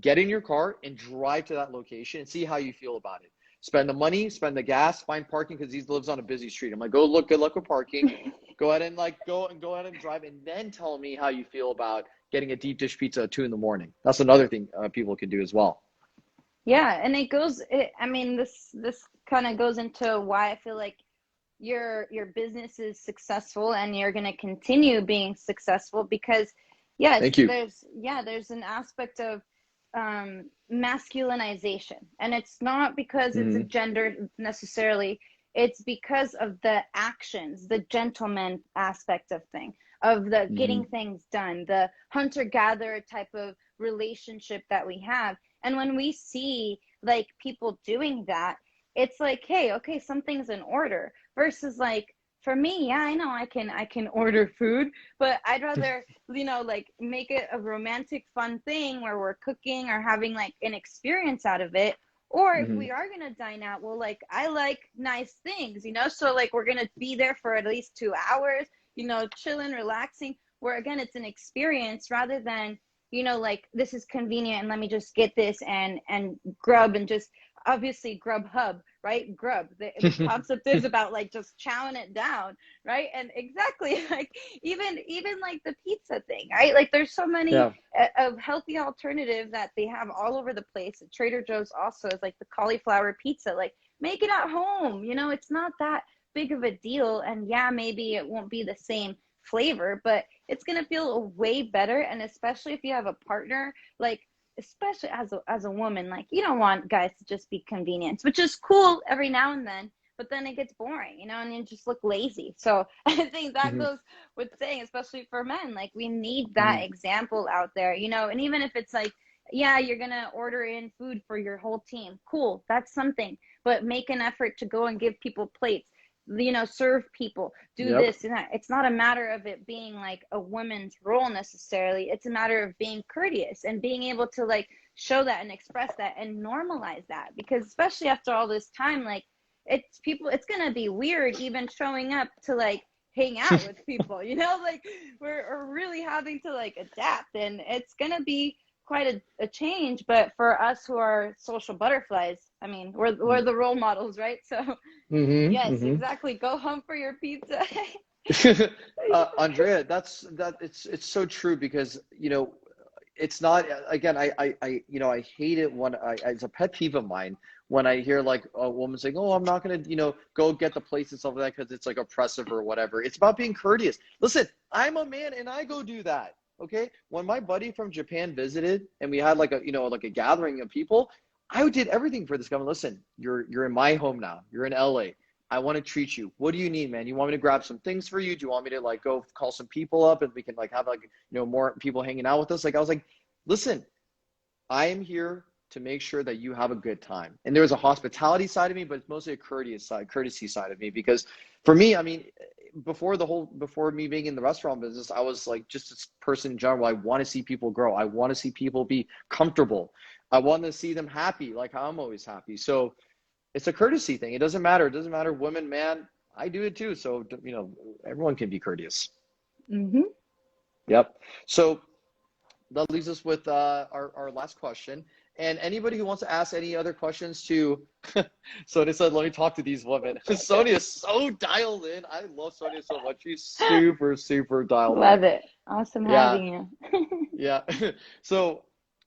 get in your car and drive to that location and see how you feel about it. Spend the money, spend the gas, find parking because he lives on a busy street. I'm like, good luck with parking. Go ahead and go ahead and drive, and then tell me how you feel about getting a deep dish pizza at 2 a.m. That's another thing people can do as well. Yeah, and I mean, this kind of goes into why I feel like your business is successful and you're going to continue being successful because yes, Thank you. there's an aspect of masculinization, and it's not because it's a Mm-hmm. gender necessarily. It's because of the actions, the gentleman aspect of thing, of the Mm-hmm. getting things done, the hunter-gatherer type of relationship that we have. And when we see like people doing that, it's like, hey, okay, something's in order. Versus like, for me, yeah, I know I can order food, but I'd rather, like make it a romantic fun thing where we're cooking or having like an experience out of it. Or if Mm-hmm. we are gonna dine out, well, like I like nice things, so like we're gonna be there for at least 2 hours, chilling, relaxing, where again it's an experience rather than, like this is convenient and let me just get this and grub and just obviously Grubhub, right? Grub. The concept is about like just chowing it down, right? And exactly like even like the pizza thing, right? Like there's so many Yeah. of healthy alternatives that they have all over the place. Trader Joe's also is like the cauliflower pizza. Like make it at home. It's not that big of a deal. And yeah, maybe it won't be the same flavor, but it's gonna feel way better. And especially if you have a partner, like especially as a woman, like you don't want guys to just be convenience, which is cool every now and then, but then it gets boring, and you just look lazy. So I think that Mm-hmm. goes with saying, especially for men, like we need Mm-hmm. that example out there, and even if it's like, yeah, you're gonna order in food for your whole team, cool, that's something, but make an effort to go and give people plates, serve people, do Yep. this and that. It's not a matter of it being like a woman's role necessarily. It's a matter of being courteous and being able to like show that and express that and normalize that, because especially after all this time, like it's gonna be weird even showing up to like hang out with people, like we're really having to like adapt, and it's gonna be quite a change. But for us who are social butterflies, I mean, we're the role models, right? So Mm-hmm. yes, Mm-hmm. exactly. Go hunt for your pizza. Andrea, it's so true because it's not, again, I hate it when it's a pet peeve of mine when I hear like a woman saying, oh, I'm not gonna go get the plates and stuff like that because it's like oppressive or whatever. It's about being courteous. Listen, I'm a man and I go do that. Okay, when my buddy from Japan visited and we had like a gathering of people, I did everything for this guy. Listen, you're in my home now. You're in LA. I want to treat you. What do you need, man? You want me to grab some things for you? Do you want me to like go call some people up and we can like have like more people hanging out with us? Like I was like, listen, I am here to make sure that you have a good time. And there's a hospitality side of me, but it's mostly a courtesy side of me, because for me, I mean, before me being in the restaurant business, I was like just this person in general. I want to see people grow. I want to see people be comfortable. I want to see them happy, like how I'm always happy. So it's a courtesy thing. It doesn't matter. It doesn't matter, woman, man. I do it too. So, everyone can be courteous. Hmm. Yep. So that leaves us with our last question. And anybody who wants to ask any other questions to Sonia said, let me talk to these women. Sonia is so dialed in. I love Sonia so much. She's super, super dialed Love in. it. Awesome Yeah. having you. Yeah. So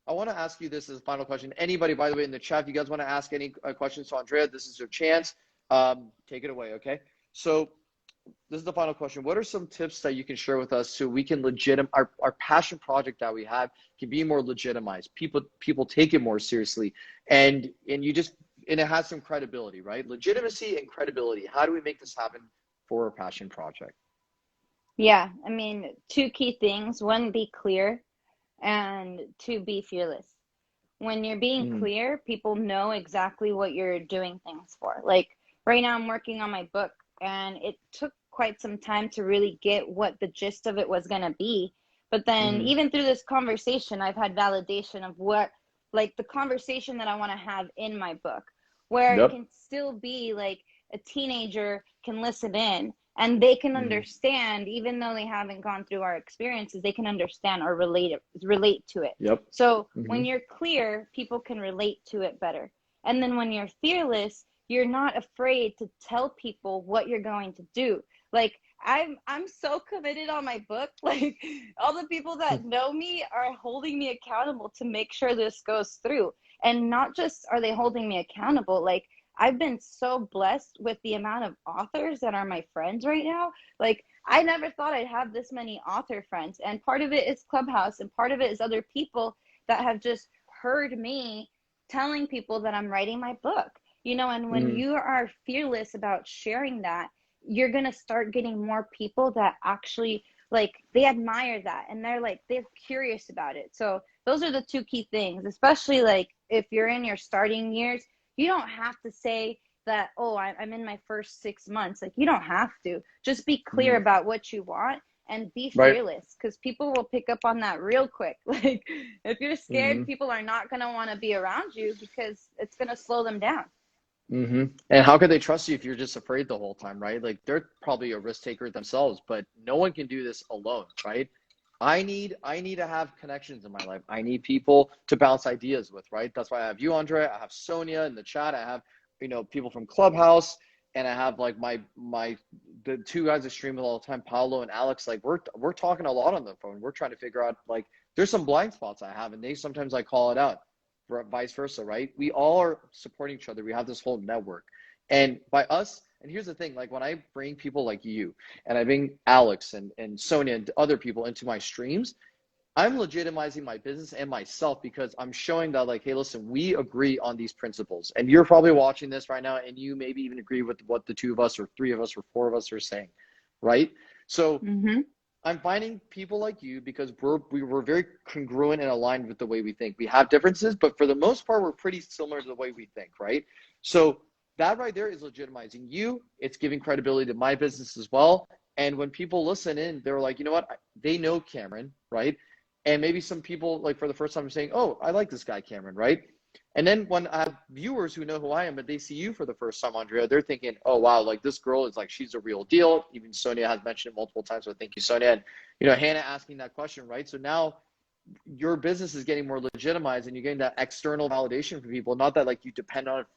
I want to ask you this as a final question. Anybody, by the way, in the chat, if you guys want to ask any questions to Andrea, this is your chance. Take it away, okay? So this is the final question. What are some tips that you can share with us so we can our passion project that we have can be more legitimized? People take it more seriously, and it has some credibility, right? Legitimacy and credibility. How do we make this happen for a passion project? Yeah, I mean, two key things. One, be clear, and two, be fearless. When you're being Mm, clear, people know exactly what you're doing things for. Like right now, I'm working on my book, and it took quite some time to really get what the gist of it was going to be. But then, mm, even through this conversation, I've had validation of what, like, the conversation that I want to have in my book, where it yep. can still be like a teenager can listen in and they can Mm, understand, even though they haven't gone through our experiences, they can understand or relate to it. yep. So Mm-hmm. when you're clear, people can relate to it better. And then when you're fearless, you're not afraid to tell people what you're going to do. Like I'm so committed on my book. Like all the people that know me are holding me accountable to make sure this goes through. And not just are they holding me accountable, like I've been so blessed with the amount of authors that are my friends right now. Like I never thought I'd have this many author friends. And part of it is Clubhouse and part of it is other people that have just heard me telling people that I'm writing my book, you know, and when you are fearless about sharing that, you're going to start getting more people that actually like, they admire that and they're curious about it. So those are the two key things, especially like if you're in your starting years. You don't have to say that, oh, I'm in my first 6 months. Like, you don't have to. Just be clear about what you want and be fearless, because people will pick up on that real quick. Like, if you're scared, people are not going to want to be around you because it's going to slow them down. And how could they trust you if you're just afraid the whole time, right? Like, they're probably a risk taker themselves, but no one can do this alone, right? I need to have connections in my life. I need people to bounce ideas with, right? That's why I have you, Andrea. I have Sonia in the chat. I have, people from Clubhouse, and I have like the two guys that stream with all the time, Paolo and Alex. Like, we're talking a lot on the phone. We're trying to figure out, like, there's some blind spots I have, and sometimes I call it out, vice versa, right? We all are supporting each other. We have this whole network, and by us. And here's the thing, like, when I bring people like you, and I bring Alex and Sonia and other people into my streams, I'm legitimizing my business and myself, because I'm showing that, like, hey, listen, we agree on these principles. And you're probably watching this right now, and you maybe even agree with what the two of us or three of us or four of us are saying, right? So I'm finding people like you because we're very congruent and aligned with the way we think. We have differences, but for the most part, we're pretty similar to the way we think, right? So that right there is legitimizing you. It's giving credibility to my business as well. And when people listen in, they're like, you know what? They know Cameron, right? And maybe some people, like, for the first time are saying, oh, I like this guy, Cameron, right? And then when I have viewers who know who I am, but they see you for the first time, Andrea, they're thinking, oh, wow, like, this girl is like, she's a real deal. Even Sonia has mentioned it multiple times, so thank you, Sonia. And, Hannah asking that question, right? So now your business is getting more legitimized, and you're getting that external validation from people. Not that, like, you depend on it,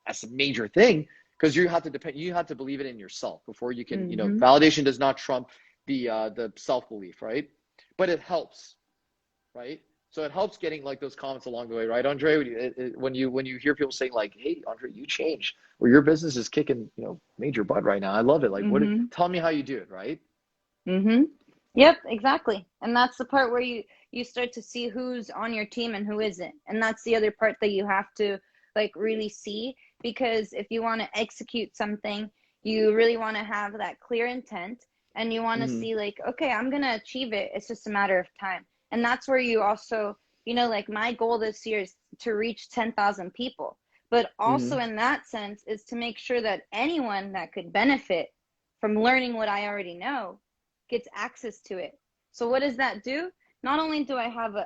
as a major thing, because you have to believe it in yourself before you can, validation does not trump the self-belief, right? But it helps, right? So it helps getting, like, those comments along the way, right, Andre? When you hear people saying, like, hey, Andre, you changed, or your business is kicking, major butt right now. I love it. Like, tell me how you do it, right? Yep, exactly. And that's the part where you start to see who's on your team and who isn't. And that's the other part that you have to, like, really see, because if you want to execute something, you really want to have that clear intent, and you want to see, like, okay, I'm going to achieve it. It's just a matter of time. And that's where you also, like, my goal this year is to reach 10,000 people. But also in that sense is to make sure that anyone that could benefit from learning what I already know gets access to it. So what does that do? Not only do I have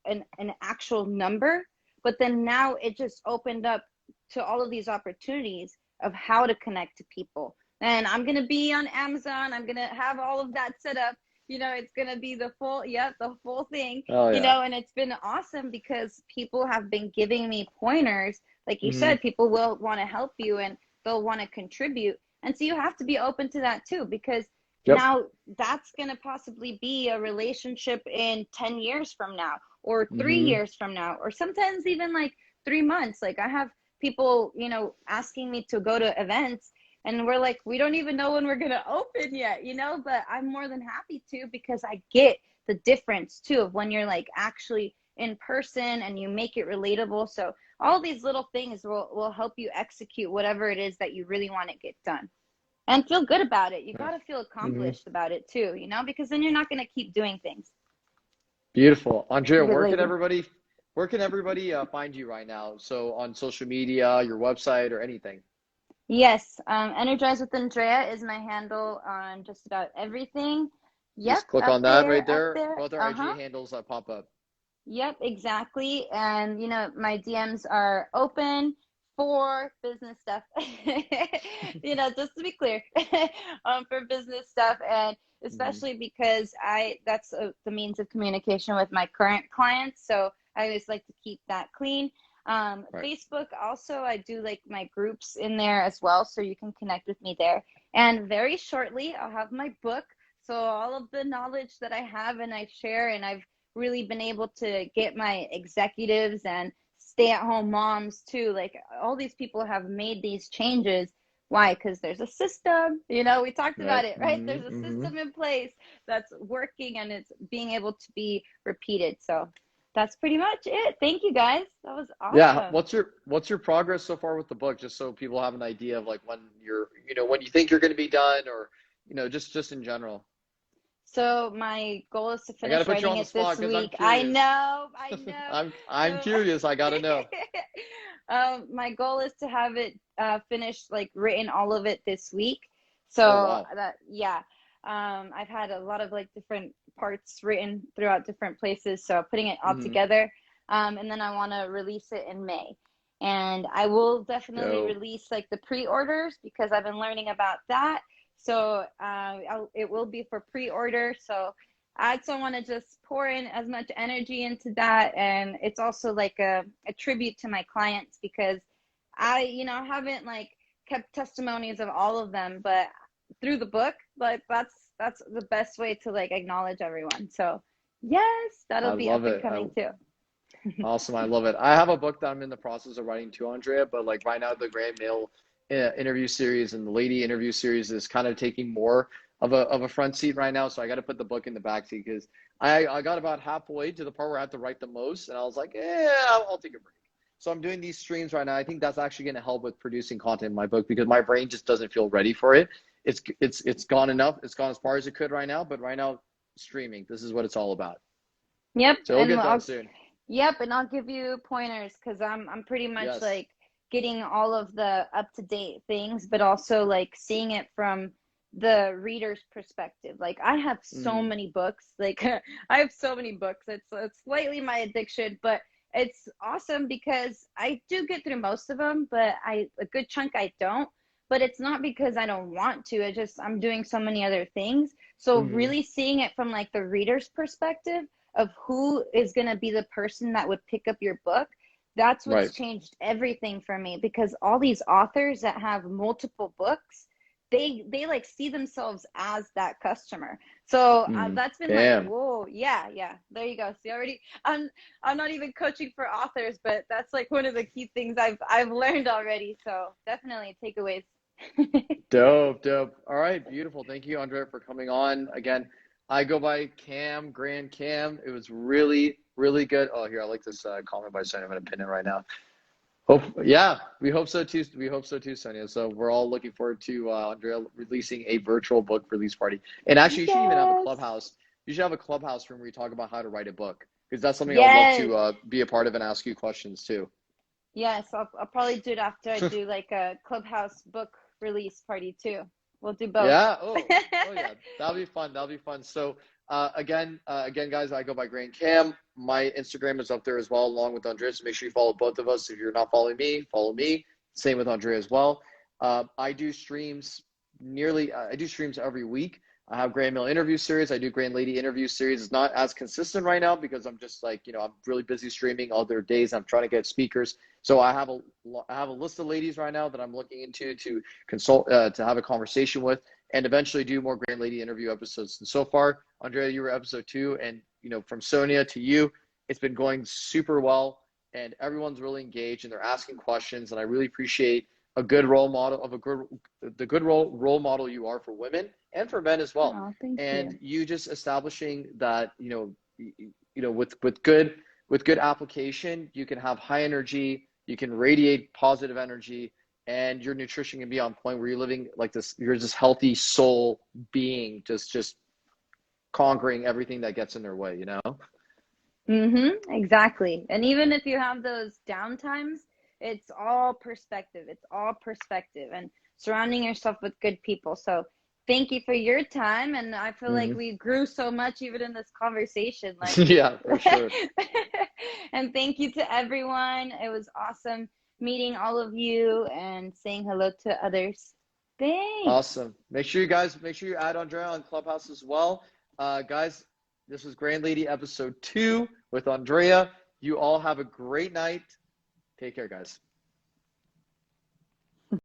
an actual number, but then now it just opened up to all of these opportunities of how to connect to people. And I'm going to be on Amazon. I'm going to have all of that set up. It's going to be the full thing, Oh, yeah. And it's been awesome because people have been giving me pointers. Like you said, people will want to help you and they'll want to contribute. And so you have to be open to that too, because now that's going to possibly be a relationship in 10 years from now, or 3 years from now, or sometimes even like 3 months. Like, I have people, asking me to go to events, and we're like, we don't even know when we're going to open yet, but I'm more than happy to, because I get the difference too of when you're, like, actually in person and you make it relatable. So all these little things will help you execute whatever it is that you really want to get done. And feel good about it. You got to feel accomplished about it too, because then you're not going to keep doing things. Beautiful. Andrea, where can everybody find you right now? So on social media, your website, or anything? Yes. Energizewithandrea is my handle on just about everything. Yep. Just click on that right there. There. Both our IG handles pop up. Yep, exactly. And, my DMs are open for business stuff, just to be clear, for business stuff. And especially because that's the means of communication with my current clients. So I always like to keep that clean. Facebook also, I do, like, my groups in there as well. So you can connect with me there. And very shortly, I'll have my book. So all of the knowledge that I have and I share, and I've really been able to get my executives and stay-at-home moms too. Like, all these people have made these changes. Why? Because there's a system. We talked about it, right? There's a system in place that's working, and it's being able to be repeated. So that's pretty much it. Thank you guys. That was Yeah. awesome. What's your progress so far with the book? Just so people have an idea of like when you're, when you think you're going to be done, or, just in general. So my goal is to I got to finish put you writing on the it this spot because I'm week. I curious. know, I know. I'm So curious. I got to know. my goal is to have it finished, like written all of it this week. Oh, So wow. that, yeah, I've had a lot of like different parts written throughout different places. So putting it all Hmm. together, and then I want to release it in May. And I will definitely Dope. release like the pre-orders because I've been learning about that. So it will be for pre-order. So I also want to just pour in as much energy into that. And it's also like a tribute to my clients because haven't like kept testimonies of all of them, but through the book, like that's the best way to like acknowledge everyone. So yes, I that'll be up love and it. coming too. Awesome. I love it. I have a book that I'm in the process of writing too, Andrea, but like right now, the Grand Male interview series and the lady interview series is kind of taking more of a front seat right now. So I got to put the book in the back seat because I got about halfway to the part where I had to write the most. And I was like, I'll take a break. So I'm doing these streams right now. I think that's actually going to help with producing content in my book because my brain just doesn't feel ready for it. It's gone enough. It's gone as far as it could right now. But right now, streaming, this is what it's all about. Yep, So it'll and get done I'll soon. Yep, and I'll give you pointers because I'm pretty much Yes. like getting all of the up to date things, but also like seeing it from the reader's perspective. Like I have so Mm-hmm. many books. Like I have so many books. It's slightly my addiction, but it's awesome because I do get through most of them, but a good chunk I don't. But it's not because I don't want to. It just I'm doing so many other things. So Mm-hmm. really seeing it from like the reader's perspective of who is going to be the person that would pick up your book, that's Right. what's changed everything for me because all these authors that have multiple books, they like see themselves as that customer. So Mm. that's been like, Damn. whoa, yeah, there you go. See, already I'm not even coaching for authors, but that's like one of the key things I've learned already. So definitely takeaways. Dope, dope. All right, beautiful. Thank you, Andrea, for coming on. Again, I go by Cam, Grand Cam. It was really, really good. Oh, here, I like this comment by Sonia. I'm going to pin it right now. Yeah, we hope so too. We hope so too, Sonia. So we're all looking forward to Andrea releasing a virtual book release party. And actually, you should even have a Yes. clubhouse. You should have a clubhouse room where you talk about how to write a book because that's something I would love Yes. to be a part of and ask you questions too. Yes, I'll probably do it after I do like a Clubhouse book release party too. We'll do both. Yeah. Oh yeah. That'll be fun. That'll be fun. So again, guys, I go by Grand Cam. My Instagram is up there as well, along with Andrea. So make sure you follow both of us. If you're not following me, follow me. Same with Andrea as well. I do streams I do streams every week. I have Grand Male interview series. I do Grand Lady interview series. It's not as consistent right now because I'm just like, I'm really busy streaming other days. I'm trying to get speakers. So I have a list of ladies right now that I'm looking into to consult, to have a conversation with, and eventually do more Grand Lady interview episodes. And so far, Andrea, you were episode 2, and from Sonia to you, it's been going super well, and everyone's really engaged and they're asking questions, and I really appreciate a good role model of the good role model you are for women and for men as well. Oh, thank And you. you just establishing that with good application, you can have high energy, you can radiate positive energy, and your nutrition can be on point where you're living like this. You're this healthy soul being, just conquering everything that gets in their way. Exactly. And even if you have those downtimes, it's all perspective. It's all perspective and surrounding yourself with good people. So thank you for your time. And I feel like Hmm. we grew so much even in this conversation. Like, Yeah, for sure. and thank you to everyone. It was awesome meeting all of you and saying hello to others. Thanks. Awesome. Make sure you add Andrea on Clubhouse as well. Guys, this was Grand Lady episode 2 with Andrea. You all have a great night. Take care, guys.